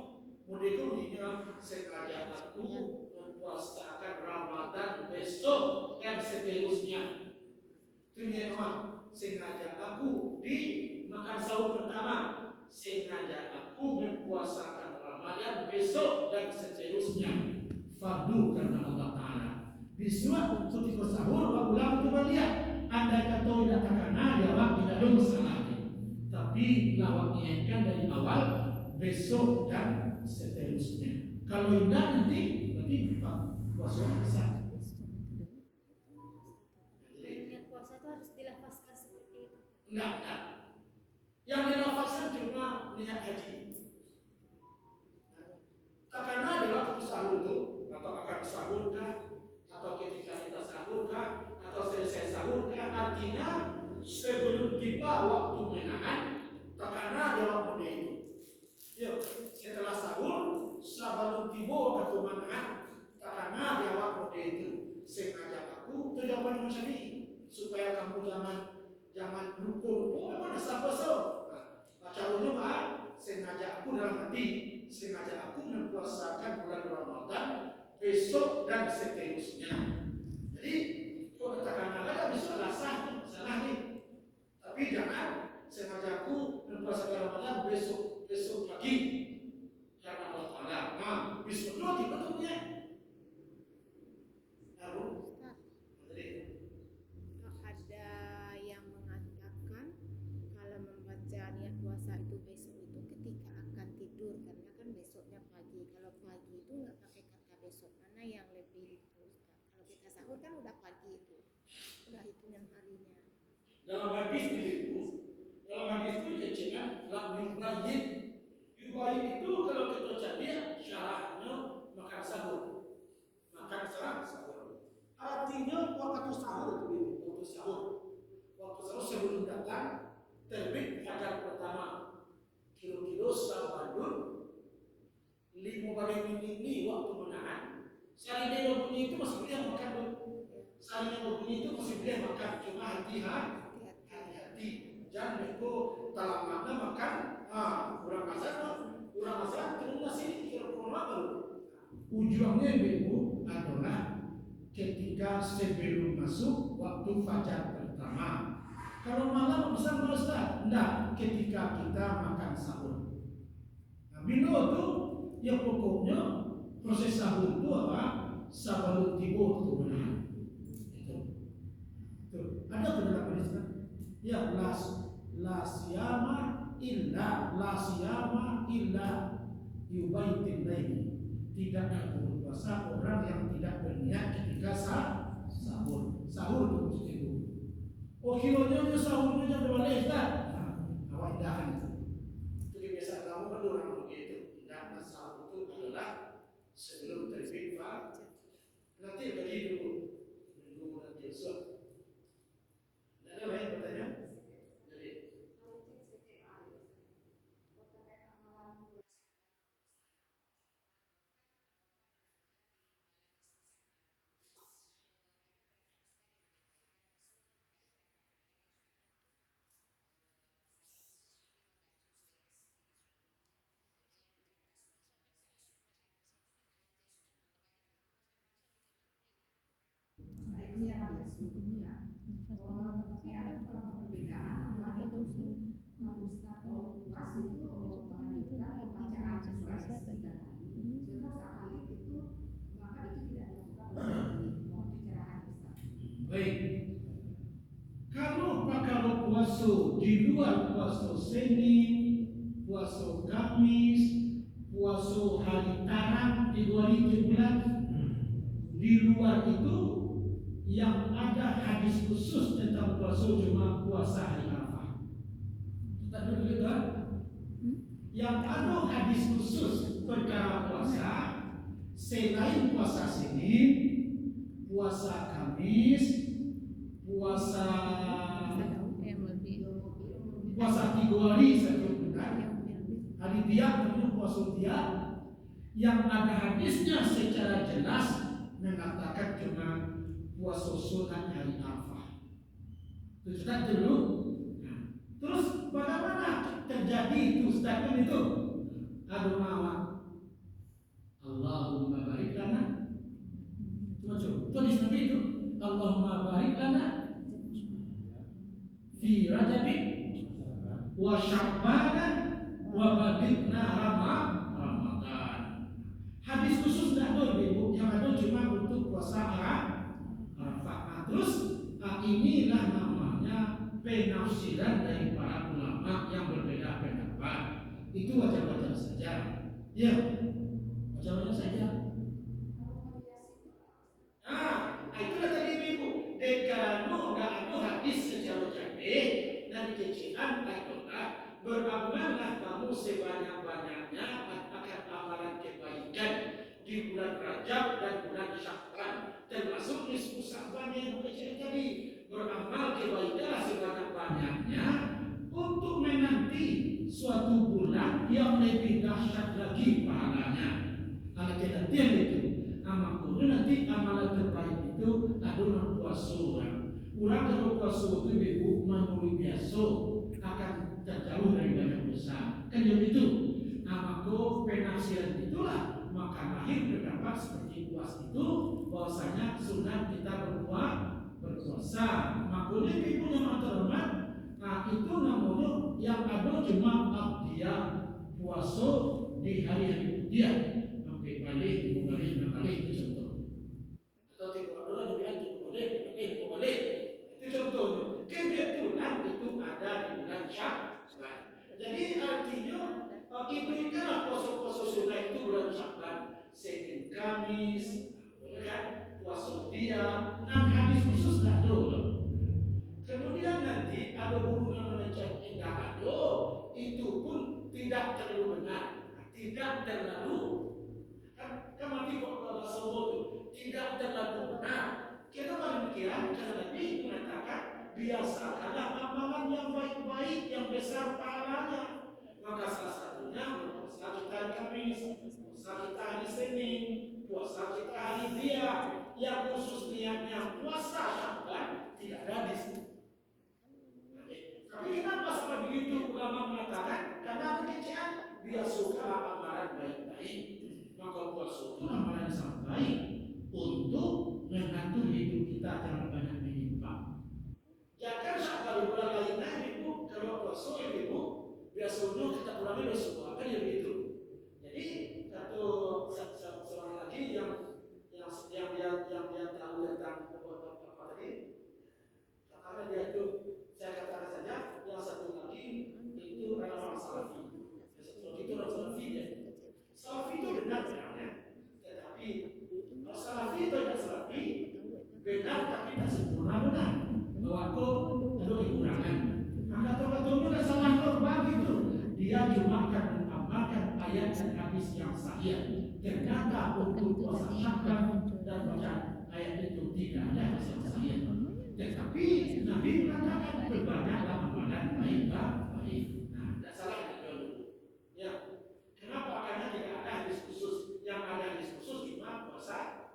sengaja aku mempuasakan Ramadan besok dan seterusnya. Ternyata sengaja aku di makan sahur pertama, sengaja aku mempuasakan Ramadan besok dan seterusnya. Fardu karena Allah Ta'ala. Bismillah ketika sahur, ulang itu lihat. Anda kata tidak takana, jawab tidak ada masalah. Tapi lawak niatkan dari awal, besok dan seterusnya. Kalau tidak nanti berarti puasa besar. Niat puasa itu harus dilafazkan seperti itu. Enggak. Yang dilafazkan cuma niat haji. Karena di waktu sahur itu, atau akan sahurkah, atau ketika kita sahurkah, atau selesai sahurkah, artinya sebelum tiba waktu menahan, karena dia waktu itu. Yuk, setelah sahur, sebelum tiba waktu menahan, karena dia waktu itu. Sengaja aku itu jawaban macam ini, supaya kamu jangan lupa. Mana siapa so? Baca dulu sengaja aku dalam hati, sengaja aku mempuasakan bulan besok dan seterusnya. Jadi kalau katakan ada besok adalah sah, salah nih. Tapi jangan sengaja aku berpuasa Ramadan besok pagi karena Allah Taala. Nah, besok dulu betulnya. Lalu, Ada yang mengatakan kalau membaca niat puasa itu besok itu ketika akan tidur, karena kan besoknya pagi. Kalau pagi itu nggak pakai kata besok, mana yang lebih itu, Ustaz? Kalau kita sahur kan udah pagi itu, udah hitungan harinya. dalam hadis itu cecekan yubayin. Yubayin itu kalau kita baca dia syarahnya makan sahur. Artinya waktu sahur itu waktu sahur sebelum datang terbit fajar pertama. Kilo-kilo sabadun 5 menit ini waktu menahan. Sarinya berbunyi itu masih boleh makan. Sarinya berbunyi itu masih boleh makan. Cuma hati-hati. Jangan itu dalam makna makan. Kurang azan terus masih kira-kira baru. Ujungnya ibu adalah ketika sebelum masuk waktu fajar pertama. Kalau malam bisa Ustaz? Enggak, ketika kita makan sahur. Nah, bila itu yang pokoknya proses sahur itu apa? Sabalun tibo itu benar. Itu. Ada pendapat Islam? Ya, la siyama illa yubaitin laili. Tidak ada berpuasa orang yang tidak berniat ketika sahur. Sahur itu. Oh, kilonya sahurnya jam berapa Ustaz? Awak indahkan itu. Itu kebiasaan kamu kan orang begitu. Indahkan sahur itu adalah sebelum terbit fajar. Nanti bagi dulu nanti esok. Ada lain pertanyaan? Jadi baik. Kalau puasa di luar puasa Senin, puasa Kamis, puasa hari Tarang di 2 bulan, di luar itu yang ada hadis khusus tentang puasa cuma puasa hari Arafah. Kita dulu kan? Yang ada hadis khusus perkara puasa selain puasa Senin, puasa Kamis, puasa 3 hari satu bulan, hari Biak itu puasa Biak, yang ada hadisnya secara jelas mengatakan cuma puasa sunat hari Arafah. Itu sudah dulu. Nah, terus bagaimana terjadi itu statement itu? Aduh mawar. Allahumma barik lana. Coba tulis nabi itu. Allahumma barik lana fi Rajabin wa Sya'ban wa balighna Ramadan. Hadis khusus tidak ada ibu, yang ada cuma untuk puasa Arafah. Nah, terus inilah namanya penafsiran dari para ulama yang berbeda pendapat. Itu wajar-wajar saja. Ya, wajar-wajar saja. Itulah tadi ibu. Dekano nggak ada hadis secara jadih dan kecilan adalah beramallah kamu sebanyak-banyaknya akan amalan kebaikan di bulan Rajab dan bulan Sya'ban, termasuk nisfu Sya'ban yang kecil tadi. Beramal kebaikan sebanyak-banyaknya untuk menanti suatu bulan yang lebih dahsyat lagi pahalanya. Kalau kita tiap itu amal nanti amalan terbaik itu adalah puasa orang. Orang kalau puasa itu ibu menurut biasa akan terjauh dari banyak dosa. Kan yang itu, maka penafsiran itulah maka lahir pendapat seperti puas itu bahwasanya sunat kita berpuasa. Makanya ibu yang terhormat, nah itu namanya yang ada cuma abdiah puasa di hari-hari dia sampai balik itu contoh. Atau tidak ada lebih lanjut boleh itu contohnya. Kebetulan itu ada di bulan Syawal. Jadi artinya diberikanlah puasa-puasa sunat itu bulan Syawal, Senin Kamis, puasa dia, 6 hari khusus tak ada. Kemudian nanti ada hubungan macam indah ada, itu pun tidak terlalu benar, tidak terlalu kan mati kok bahasa itu tidak terlalu benar. Kenapa demikian? Karena Nabi mengatakan biasakanlah amalan yang baik-baik yang besar pahalanya. Maka salah satunya puasa kita hari Kamis, puasa kita hari Senin, puasa kita hari Dia, yang khusus niatnya puasa Syawal tidak ada di sini. Tapi kenapa sampai begitu ulama mengatakan? Karena kekecewaan biasakanlah amalan baik-baik. Maka puasa itu amalan yang sangat baik untuk mengatur hidup kita jangan banyak menyimpang. Jangan sampai bulan lainnya ibu kalau puasa ibu biasanya kita kurangi besok apa ya begitu. Jadi satu seorang lagi yang tahu tentang apa tadi, katanya dia itu saya katakan saja yang satu lagi itu adalah orang salafi. Itu orang salafi ya. Salafi itu benar sebenarnya, tetapi salafi itu tidak salafi benar tapi tidak sempurna benar. Bahwa ada kekurangan. Maka tokoh-tokoh dan salah korban itu dia cuma akan mengamalkan ayat dan hadis yang sahih. Ternyata untuk puasa Syawal dan baca ayat itu tidak ada hadis yang sahih. Tetapi Nabi mengatakan berbanyaklah amalan baik. Nah, tidak salah itu. Ya, kenapa? Karena tidak ada hadis khusus. Yang ada hadis khusus cuma puasa.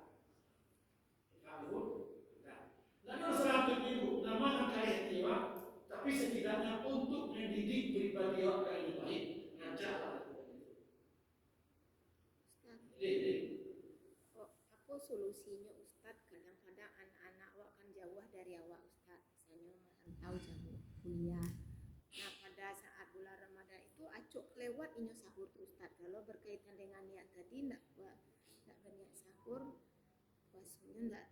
Lalu selanjutnya ibu, nama kaya jiwa, tapi setidaknya untuk mendidik pribadi yang lebih baik, ngajar. Apa solusinya Ustadz? Kadang-kadang anak-anak awak kan jauh dari awak Ustadz, misalnya merantau jauh kuliah. Nah pada saat bulan Ramadan itu acuk lewat inyo sahur Ustadz. Kalau berkaitan dengan niat tadi, nak berniat sahur, puasanya nggak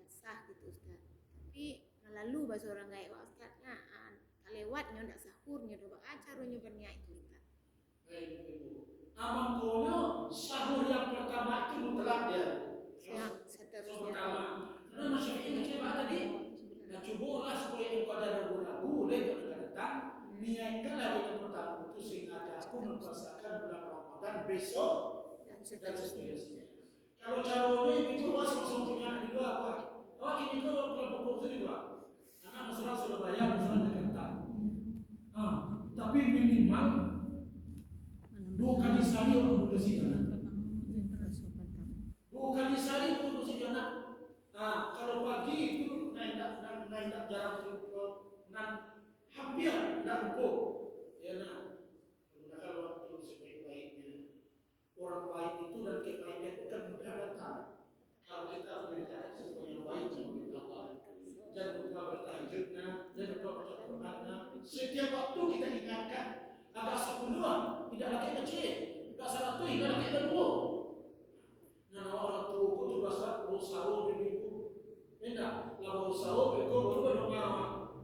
sah gitu Ustadz. Tapi lalu bahasa orang gaya Ustadz, nah lewat nyo ndak sahur nyo doa caranya berniat itu Ustadz. Baik ibu. Abang kono sahur yang pertama itu mutlak dia. Yang seterusnya. Pertama. Karena masyarakat kecewa tadi. Nah cobalah supaya engkau ada ragu-ragu, boleh datang niatkanlah yang pertama itu sehingga aku mempuasakan bulan Ramadan besok dan seterusnya. Kalau caranya itu langsung punya juga apa? Oh ini kalau kelompok itu juga. Karena masalah Surabaya masalah Jakarta. Tapi minimal 2 kali sehari orang bersih jalan. 2 kali sehari orang bersih jalan. Nah kalau pagi itu naik jarang hampir tidak cukup. Ya nah, menggunakan waktu sebaik-baiknya. Orang baik itu dan kebaikan itu kan mudah datang. Kalau kita berbicara sesuatu yang baik sama Allah, jangan lupa bertahajudnya, jangan lupa baca Qurannya. Setiap waktu kita ingatkan, agak 10-an, tidak lagi kecil, agak 100, tidak lagi kedua. Nah orang tua itu bahasa berusaha begitu. Tidak, kalau berusaha begitu baru berdoa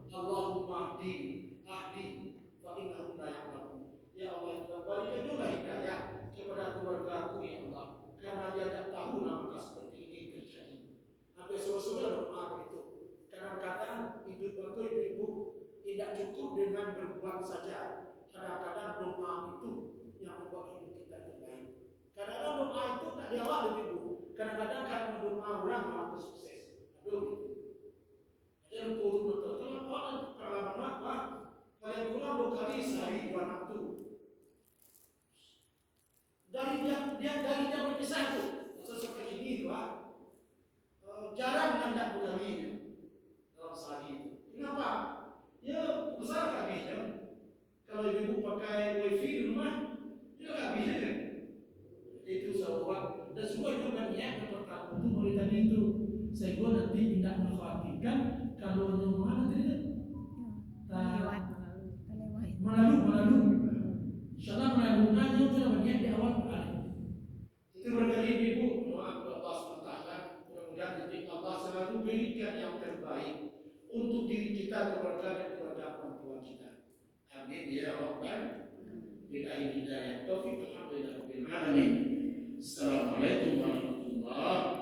Allahumma ahdi, fa innahum la ya'lamun. Ya Allah, berikan juga hidayah kepada keluarga aku ya Allah, karena dia tidak tahu namanya seperti ini terjadi. Sampai sudah doa itu. Kadang-kadang ibu tidak cukup dengan berbuat saja. Kadang-kadang doa itu yang membuat hidup kita terbaik. Kadang-kadang doa itu tak diawal ibu. Kadang-kadang karena doa orang malah sukses. Aduh. Jadi betul-betul kalau orang pengalaman apa? Paling kurang 2 kali sehari 2 waktu. Dari dia berpisah itu seperti ini Pak. Jarang anda mengalaminya dalam sehari itu. Kenapa? Ya besar kabinnya. Kalau ibu pakai wifi di rumah, ya kabinnya kan. Itu sebuah Dan semua juga niat yang pertama itu mulai tadi itu. Sehingga nanti tidak mengkhawatirkan kalau nyawa nanti Terlewat. Malalu. Insyaallah melalunya itu namanya di awal kali. Itu berkali ibu doa Allah SWT. Mudah-mudahan nanti Allah selalu berikan yang terbaik untuk diri kita, keluarga dan keluarga orang tua kita. Amin ya Rabbal Alamin. Taufiq alhamdulillah. Assalamualaikum warahmatullahi wabarakatuh.